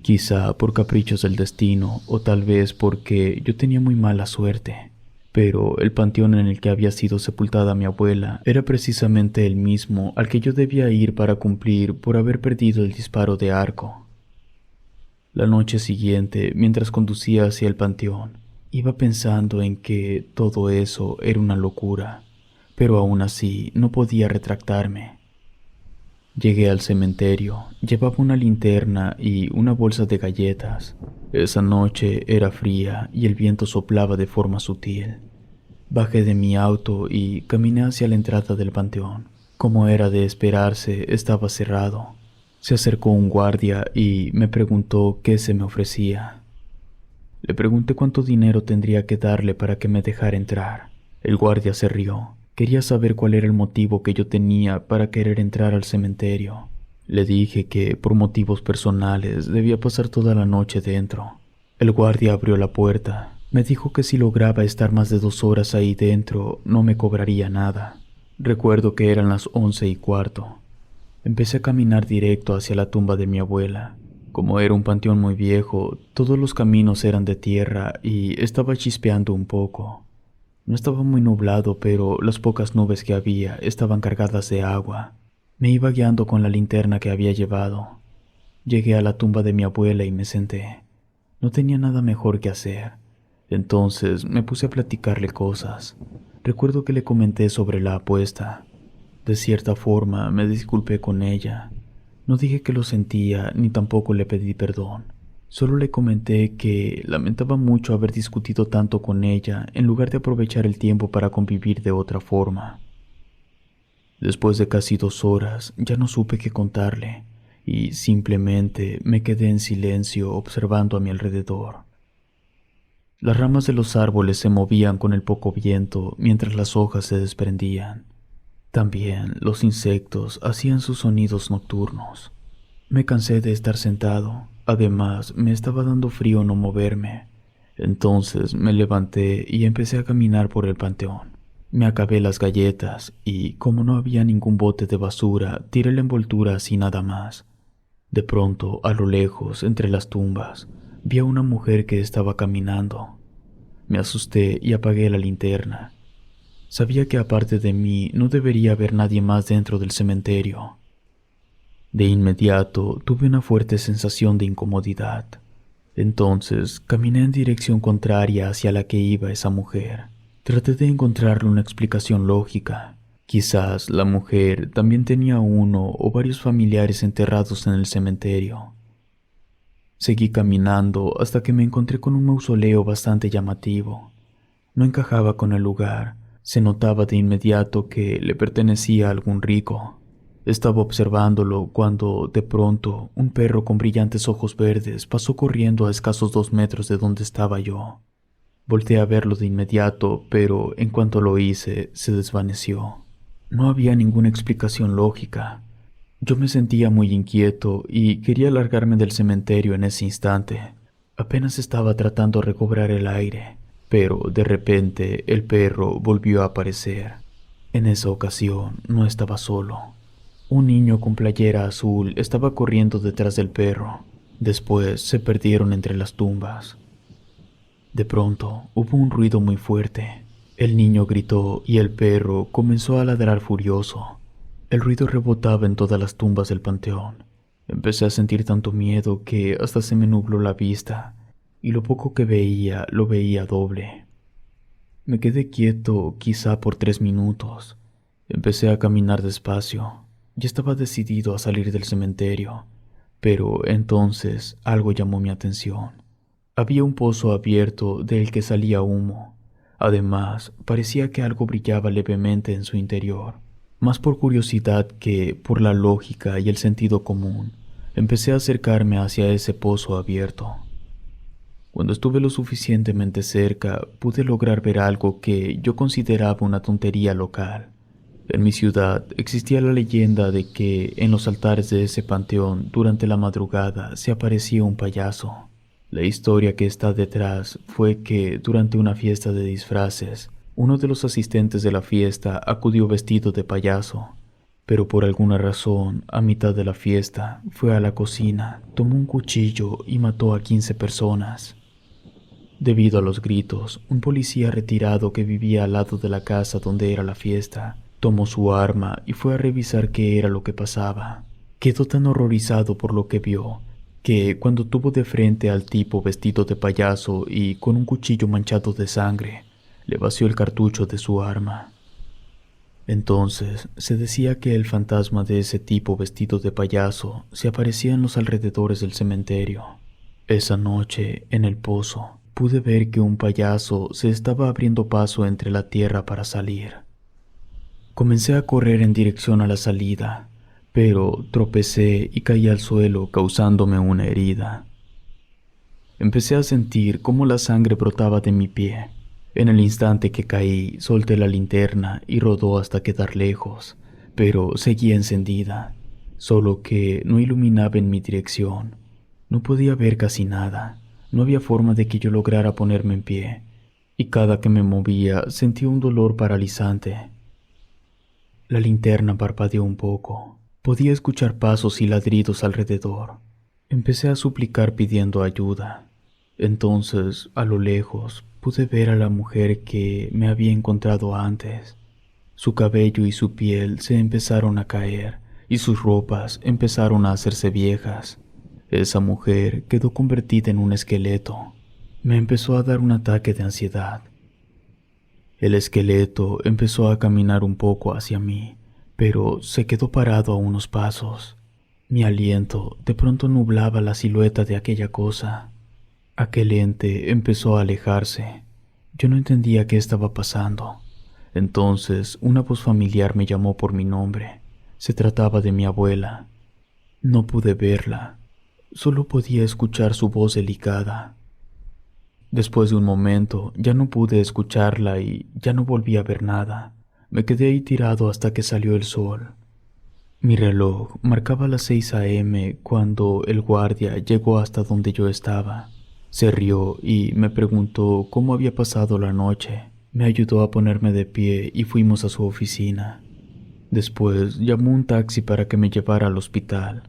Quizá por caprichos del destino, o tal vez porque yo tenía muy mala suerte. Pero el panteón en el que había sido sepultada mi abuela era precisamente el mismo al que yo debía ir para cumplir por haber perdido el disparo de arco. La noche siguiente, mientras conducía hacia el panteón, iba pensando en que todo eso era una locura, pero aún así no podía retractarme. Llegué al cementerio, llevaba una linterna y una bolsa de galletas. Esa noche era fría y el viento soplaba de forma sutil. Bajé de mi auto y caminé hacia la entrada del panteón. Como era de esperarse, estaba cerrado. Se acercó un guardia y me preguntó qué se me ofrecía. Le pregunté cuánto dinero tendría que darle para que me dejara entrar. El guardia se rió. Quería saber cuál era el motivo que yo tenía para querer entrar al cementerio. Le dije que por motivos personales debía pasar toda la noche dentro. El guardia abrió la puerta. Me dijo que si lograba estar más de 2 horas ahí dentro, no me cobraría nada. Recuerdo que eran las 11:15. Empecé a caminar directo hacia la tumba de mi abuela. Como era un panteón muy viejo, todos los caminos eran de tierra y estaba chispeando un poco. No estaba muy nublado, pero las pocas nubes que había estaban cargadas de agua. Me iba guiando con la linterna que había llevado. Llegué a la tumba de mi abuela y me senté. No tenía nada mejor que hacer. Entonces me puse a platicarle cosas. Recuerdo que le comenté sobre la apuesta. De cierta forma me disculpé con ella. No dije que lo sentía ni tampoco le pedí perdón. Solo le comenté que lamentaba mucho haber discutido tanto con ella en lugar de aprovechar el tiempo para convivir de otra forma. Después de casi 2 horas ya no supe qué contarle y simplemente me quedé en silencio observando a mi alrededor. Las ramas de los árboles se movían con el poco viento mientras las hojas se desprendían. También los insectos hacían sus sonidos nocturnos. Me cansé de estar sentado. Además, me estaba dando frío no moverme. Entonces me levanté y empecé a caminar por el panteón. Me acabé las galletas y, como no había ningún bote de basura, tiré la envoltura así nada más. De pronto, a lo lejos, entre las tumbas, vi a una mujer que estaba caminando. Me asusté y apagué la linterna. Sabía que aparte de mí no debería haber nadie más dentro del cementerio. De inmediato tuve una fuerte sensación de incomodidad. Entonces caminé en dirección contraria hacia la que iba esa mujer. Traté de encontrarle una explicación lógica. Quizás la mujer también tenía uno o varios familiares enterrados en el cementerio. Seguí caminando hasta que me encontré con un mausoleo bastante llamativo. No encajaba con el lugar. Se notaba de inmediato que le pertenecía a algún rico. Estaba observándolo cuando, de pronto, un perro con brillantes ojos verdes pasó corriendo a escasos 2 metros de donde estaba yo. Volteé a verlo de inmediato, pero en cuanto lo hice, se desvaneció. No había ninguna explicación lógica. Yo me sentía muy inquieto y quería largarme del cementerio en ese instante. Apenas estaba tratando de recobrar el aire, pero de repente el perro volvió a aparecer. En esa ocasión no estaba solo. Un niño con playera azul estaba corriendo detrás del perro. Después se perdieron entre las tumbas. De pronto hubo un ruido muy fuerte. El niño gritó y el perro comenzó a ladrar furioso. El ruido rebotaba en todas las tumbas del panteón. Empecé a sentir tanto miedo que hasta se me nubló la vista, y lo poco que veía lo veía doble. Me quedé quieto quizá por 3 minutos. Empecé a caminar despacio. Ya estaba decidido a salir del cementerio, pero entonces algo llamó mi atención. Había un pozo abierto del que salía humo. Además, parecía que algo brillaba levemente en su interior. Más por curiosidad que por la lógica y el sentido común, empecé a acercarme hacia ese pozo abierto. Cuando estuve lo suficientemente cerca, pude lograr ver algo que yo consideraba una tontería local. En mi ciudad existía la leyenda de que en los altares de ese panteón durante la madrugada se aparecía un payaso. La historia que está detrás fue que durante una fiesta de disfraces, uno de los asistentes de la fiesta acudió vestido de payaso, pero por alguna razón, a mitad de la fiesta, fue a la cocina, tomó un cuchillo y mató a 15 personas. Debido a los gritos, un policía retirado que vivía al lado de la casa donde era la fiesta, tomó su arma y fue a revisar qué era lo que pasaba. Quedó tan horrorizado por lo que vio, que cuando tuvo de frente al tipo vestido de payaso y con un cuchillo manchado de sangre, le vació el cartucho de su arma. Entonces se decía que el fantasma de ese tipo vestido de payaso se aparecía en los alrededores del cementerio. Esa noche, en el pozo, pude ver que un payaso se estaba abriendo paso entre la tierra para salir. Comencé a correr en dirección a la salida, pero tropecé y caí al suelo causándome una herida. Empecé a sentir cómo la sangre brotaba de mi pie. En el instante que caí, solté la linterna y rodó hasta quedar lejos, pero seguía encendida, solo que no iluminaba en mi dirección. No podía ver casi nada, no había forma de que yo lograra ponerme en pie, y cada que me movía sentía un dolor paralizante. La linterna parpadeó un poco. Podía escuchar pasos y ladridos alrededor. Empecé a suplicar pidiendo ayuda. Entonces, a lo lejos, pude ver a la mujer que me había encontrado antes. Su cabello y su piel se empezaron a caer y sus ropas empezaron a hacerse viejas. Esa mujer quedó convertida en un esqueleto. Me empezó a dar un ataque de ansiedad. El esqueleto empezó a caminar un poco hacia mí, pero se quedó parado a unos pasos. Mi aliento de pronto nublaba la silueta de aquella cosa. Aquel ente empezó a alejarse. Yo no entendía qué estaba pasando. Entonces una voz familiar me llamó por mi nombre. Se trataba de mi abuela. No pude verla, solo podía escuchar su voz delicada. Después de un momento ya no pude escucharla y ya no volví a ver nada. Me quedé ahí tirado hasta que salió el sol. Mi reloj marcaba las 6 a.m. cuando el guardia llegó hasta donde yo estaba. Se rió y me preguntó cómo había pasado la noche. Me ayudó a ponerme de pie y fuimos a su oficina. Después llamó un taxi para que me llevara al hospital.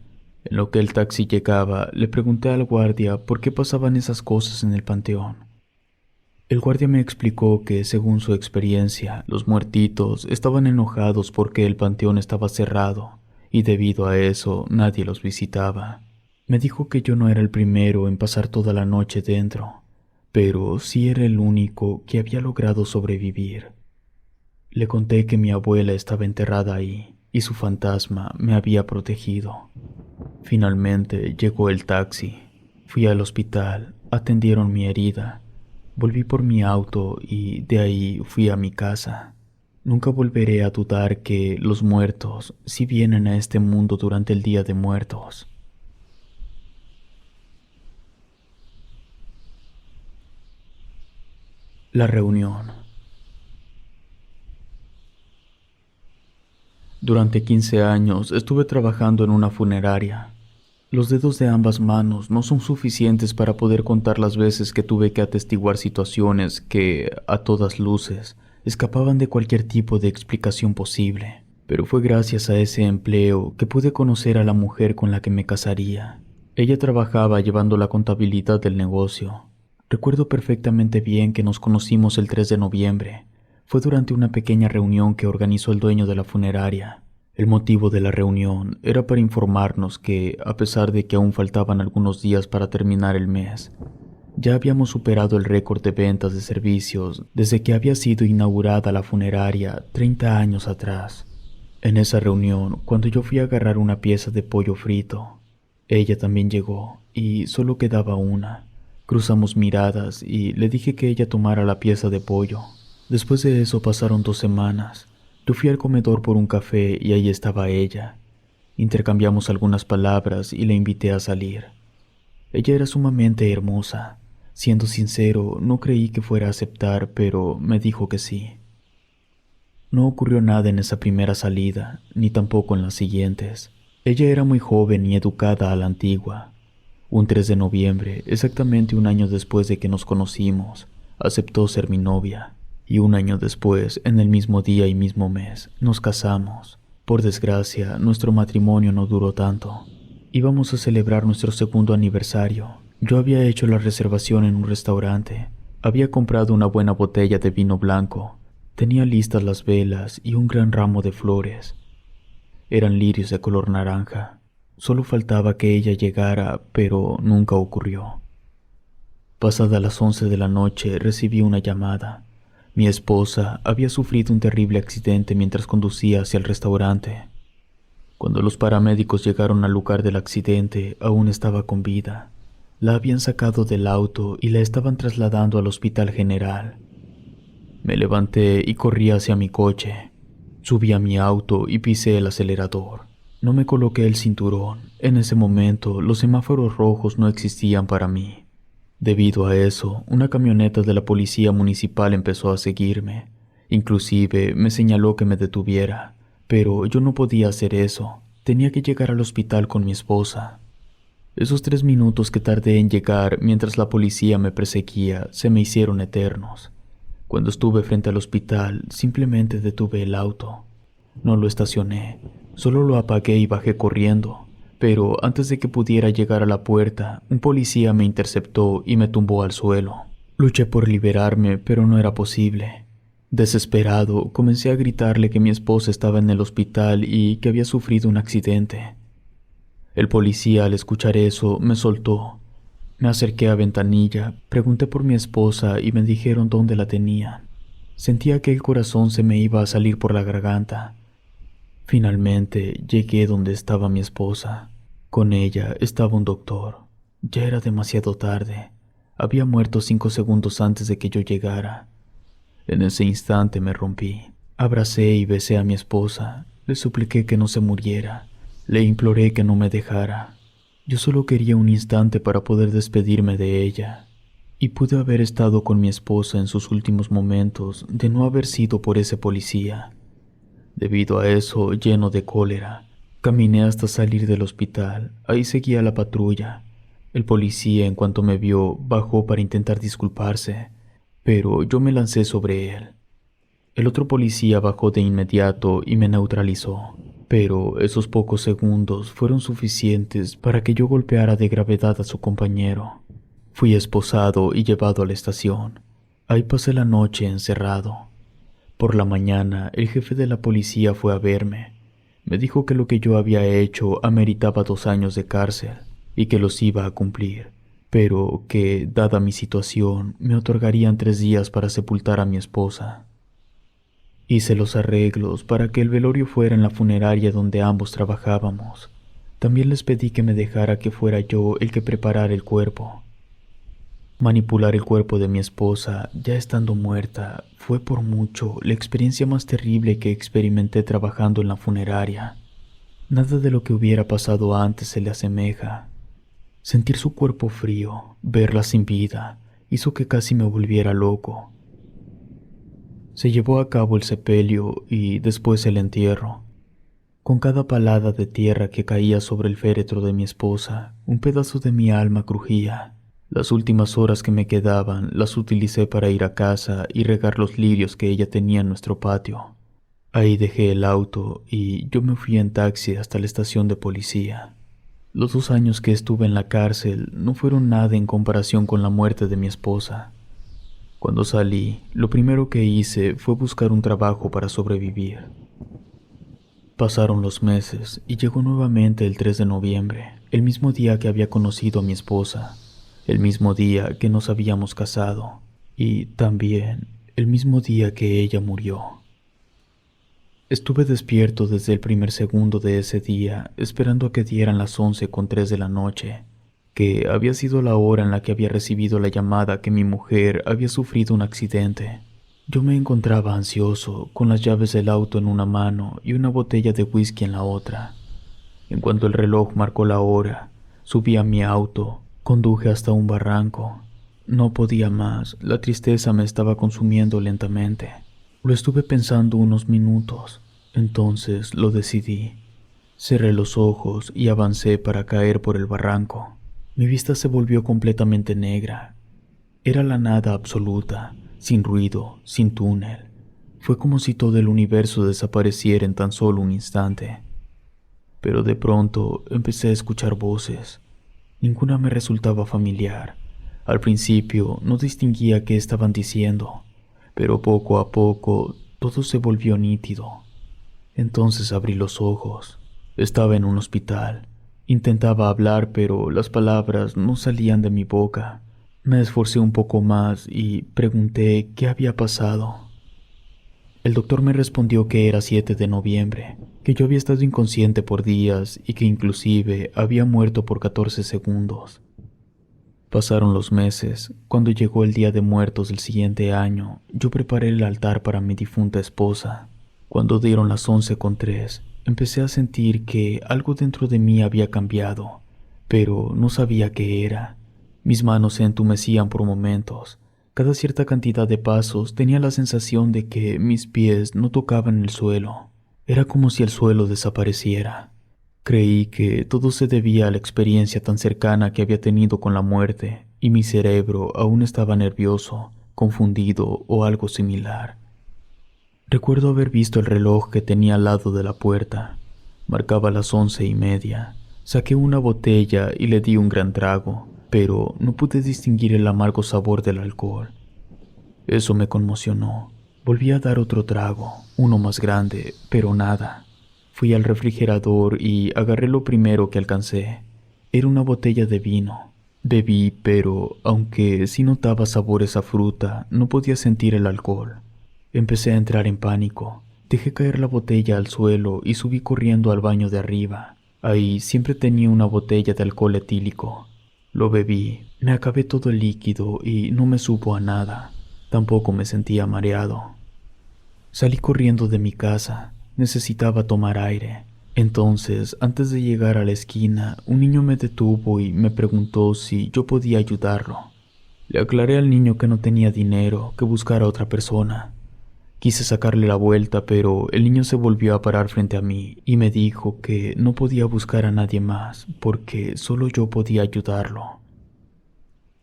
En lo que el taxi llegaba, le pregunté al guardia por qué pasaban esas cosas en el panteón. El guardia me explicó que, según su experiencia, los muertitos estaban enojados porque el panteón estaba cerrado y debido a eso nadie los visitaba. Me dijo que yo no era el primero en pasar toda la noche dentro, pero sí era el único que había logrado sobrevivir. Le conté que mi abuela estaba enterrada ahí y su fantasma me había protegido. Finalmente llegó el taxi. Fui al hospital, atendieron mi herida. Volví por mi auto y de ahí fui a mi casa. Nunca volveré a dudar que los muertos sí vienen a este mundo durante el Día de Muertos. La reunión. Durante 15 años estuve trabajando en una funeraria. Los dedos de ambas manos no son suficientes para poder contar las veces que tuve que atestiguar situaciones que, a todas luces, escapaban de cualquier tipo de explicación posible. Pero fue gracias a ese empleo que pude conocer a la mujer con la que me casaría. Ella trabajaba llevando la contabilidad del negocio. Recuerdo perfectamente bien que nos conocimos el 3 de noviembre. Fue durante una pequeña reunión que organizó el dueño de la funeraria. El motivo de la reunión era para informarnos que, a pesar de que aún faltaban algunos días para terminar el mes, ya habíamos superado el récord de ventas de servicios desde que había sido inaugurada la funeraria 30 años atrás. En esa reunión, cuando yo fui a agarrar una pieza de pollo frito, ella también llegó y solo quedaba una. Cruzamos miradas y le dije que ella tomara la pieza de pollo. Después de eso pasaron 2 semanas. Yo fui al comedor por un café y ahí estaba ella. Intercambiamos algunas palabras y la invité a salir. Ella era sumamente hermosa. Siendo sincero, no creí que fuera a aceptar, pero me dijo que sí. No ocurrió nada en esa primera salida, ni tampoco en las siguientes. Ella era muy joven y educada a la antigua. Un 3 de noviembre, exactamente un año después de que nos conocimos, aceptó ser mi novia. Y un año después, en el mismo día y mismo mes, nos casamos. Por desgracia, nuestro matrimonio no duró tanto. Íbamos a celebrar nuestro segundo aniversario. Yo había hecho la reservación en un restaurante. Había comprado una buena botella de vino blanco. Tenía listas las velas y un gran ramo de flores. Eran lirios de color naranja. Solo faltaba que ella llegara, pero nunca ocurrió. Pasadas las 11 de la noche recibí una llamada. Mi esposa había sufrido un terrible accidente mientras conducía hacia el restaurante. Cuando los paramédicos llegaron al lugar del accidente, aún estaba con vida. La habían sacado del auto y la estaban trasladando al hospital general. Me levanté y corrí hacia mi coche. Subí a mi auto y pisé el acelerador. No me coloqué el cinturón. En ese momento, los semáforos rojos no existían para mí. Debido a eso, una camioneta de la policía municipal empezó a seguirme. Inclusive me señaló que me detuviera, pero yo no podía hacer eso. Tenía que llegar al hospital con mi esposa. Esos 3 minutos que tardé en llegar mientras la policía me perseguía se me hicieron eternos. Cuando estuve frente al hospital, simplemente detuve el auto. No lo estacioné, solo lo apagué y bajé corriendo. Pero antes de que pudiera llegar a la puerta, un policía me interceptó y me tumbó al suelo. Luché por liberarme, pero no era posible. Desesperado, comencé a gritarle que mi esposa estaba en el hospital y que había sufrido un accidente. El policía, al escuchar eso, me soltó. Me acerqué a ventanilla, pregunté por mi esposa y me dijeron dónde la tenían. Sentía que el corazón se me iba a salir por la garganta. Finalmente llegué donde estaba mi esposa. Con ella estaba un doctor. Ya era demasiado tarde. Había muerto 5 segundos antes de que yo llegara. En ese instante me rompí. Abracé y besé a mi esposa. Le supliqué que no se muriera. Le imploré que no me dejara. Yo solo quería un instante para poder despedirme de ella. Y pude haber estado con mi esposa en sus últimos momentos de no haber sido por ese policía. Debido a eso, lleno de cólera, caminé hasta salir del hospital. Ahí seguía la patrulla. El policía, en cuanto me vio, bajó para intentar disculparse, pero yo me lancé sobre él. El otro policía bajó de inmediato y me neutralizó, pero esos pocos segundos fueron suficientes para que yo golpeara de gravedad a su compañero. Fui esposado y llevado a la estación. Ahí pasé la noche encerrado. Por la mañana, el jefe de la policía fue a verme. Me dijo que lo que yo había hecho ameritaba 2 años de cárcel y que los iba a cumplir, pero que, dada mi situación, me otorgarían 3 días para sepultar a mi esposa. Hice los arreglos para que el velorio fuera en la funeraria donde ambos trabajábamos. También les pedí que me dejara que fuera yo el que preparara el cuerpo. Manipular el cuerpo de mi esposa, ya estando muerta, fue por mucho la experiencia más terrible que experimenté trabajando en la funeraria. Nada de lo que hubiera pasado antes se le asemeja. Sentir su cuerpo frío, verla sin vida, hizo que casi me volviera loco. Se llevó a cabo el sepelio y después el entierro. Con cada palada de tierra que caía sobre el féretro de mi esposa, un pedazo de mi alma crujía. Las últimas horas que me quedaban las utilicé para ir a casa y regar los lirios que ella tenía en nuestro patio. Ahí dejé el auto y yo me fui en taxi hasta la estación de policía. Los 2 años que estuve en la cárcel no fueron nada en comparación con la muerte de mi esposa. Cuando salí, lo primero que hice fue buscar un trabajo para sobrevivir. Pasaron los meses y llegó nuevamente el 3 de noviembre, el mismo día que había conocido a mi esposa. El mismo día que nos habíamos casado y también el mismo día que ella murió. Estuve despierto desde el primer segundo de ese día, esperando a que dieran las 11:03 de la noche, que había sido la hora en la que había recibido la llamada que mi mujer había sufrido un accidente. Yo me encontraba ansioso, con las llaves del auto en una mano y una botella de whisky en la otra. En cuanto el reloj marcó la hora, subí a mi auto. Conduje hasta un barranco. No podía más, la tristeza me estaba consumiendo lentamente. Lo estuve pensando unos minutos, entonces lo decidí. Cerré los ojos y avancé para caer por el barranco. Mi vista se volvió completamente negra. Era la nada absoluta, sin ruido, sin túnel. Fue como si todo el universo desapareciera en tan solo un instante. Pero de pronto empecé a escuchar voces. Ninguna me resultaba familiar. Al principio no distinguía qué estaban diciendo, pero poco a poco todo se volvió nítido. Entonces abrí los ojos. Estaba en un hospital. Intentaba hablar, pero las palabras no salían de mi boca. Me esforcé un poco más y pregunté qué había pasado. El doctor me respondió que era 7 de noviembre, que yo había estado inconsciente por días y que inclusive había muerto por 14 segundos. Pasaron los meses. Cuando llegó el Día de Muertos del siguiente año, yo preparé el altar para mi difunta esposa. Cuando dieron las 11:03, empecé a sentir que algo dentro de mí había cambiado, pero no sabía qué era. Mis manos se entumecían por momentos. Cada cierta cantidad de pasos tenía la sensación de que mis pies no tocaban el suelo. Era como si el suelo desapareciera. Creí que todo se debía a la experiencia tan cercana que había tenido con la muerte, y mi cerebro aún estaba nervioso, confundido o algo similar. Recuerdo haber visto el reloj que tenía al lado de la puerta. Marcaba las 11:30. Saqué una botella y le di un gran trago, pero no pude distinguir el amargo sabor del alcohol. Eso me conmocionó. Volví a dar otro trago, uno más grande, pero nada. Fui al refrigerador y agarré lo primero que alcancé. Era una botella de vino. Bebí, pero aunque sí notaba sabores a fruta, no podía sentir el alcohol. Empecé a entrar en pánico. Dejé caer la botella al suelo y subí corriendo al baño de arriba. Ahí siempre tenía una botella de alcohol etílico. Lo bebí, me acabé todo el líquido y no me supo a nada. Tampoco me sentía mareado. Salí corriendo de mi casa. Necesitaba tomar aire. Entonces, antes de llegar a la esquina, un niño me detuvo y me preguntó si yo podía ayudarlo. Le aclaré al niño que no tenía dinero, que buscara a otra persona. Quise sacarle la vuelta, pero el niño se volvió a parar frente a mí y me dijo que no podía buscar a nadie más, porque solo yo podía ayudarlo.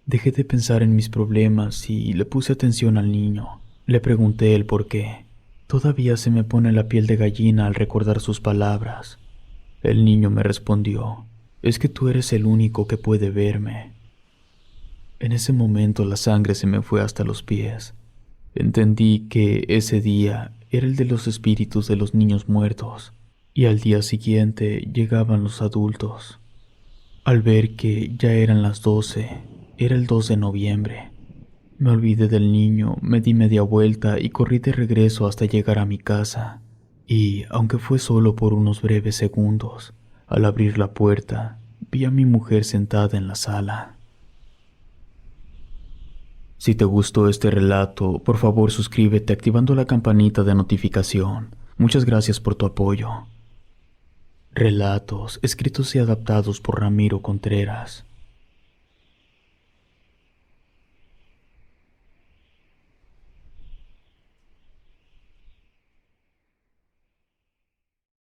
Dejé de pensar en mis problemas y le puse atención al niño. Le pregunté el por qué. Todavía se me pone la piel de gallina al recordar sus palabras. El niño me respondió: «Es que tú eres el único que puede verme». En ese momento la sangre se me fue hasta los pies. Entendí que ese día era el de los espíritus de los niños muertos, y al día siguiente llegaban los adultos. Al ver que ya eran las 12, era el 2 de noviembre. Me olvidé del niño, me di media vuelta y corrí de regreso hasta llegar a mi casa. Y, aunque fue solo por unos breves segundos, al abrir la puerta, vi a mi mujer sentada en la sala. Si te gustó este relato, por favor suscríbete activando la campanita de notificación. Muchas gracias por tu apoyo. Relatos escritos y adaptados por Ramiro Contreras.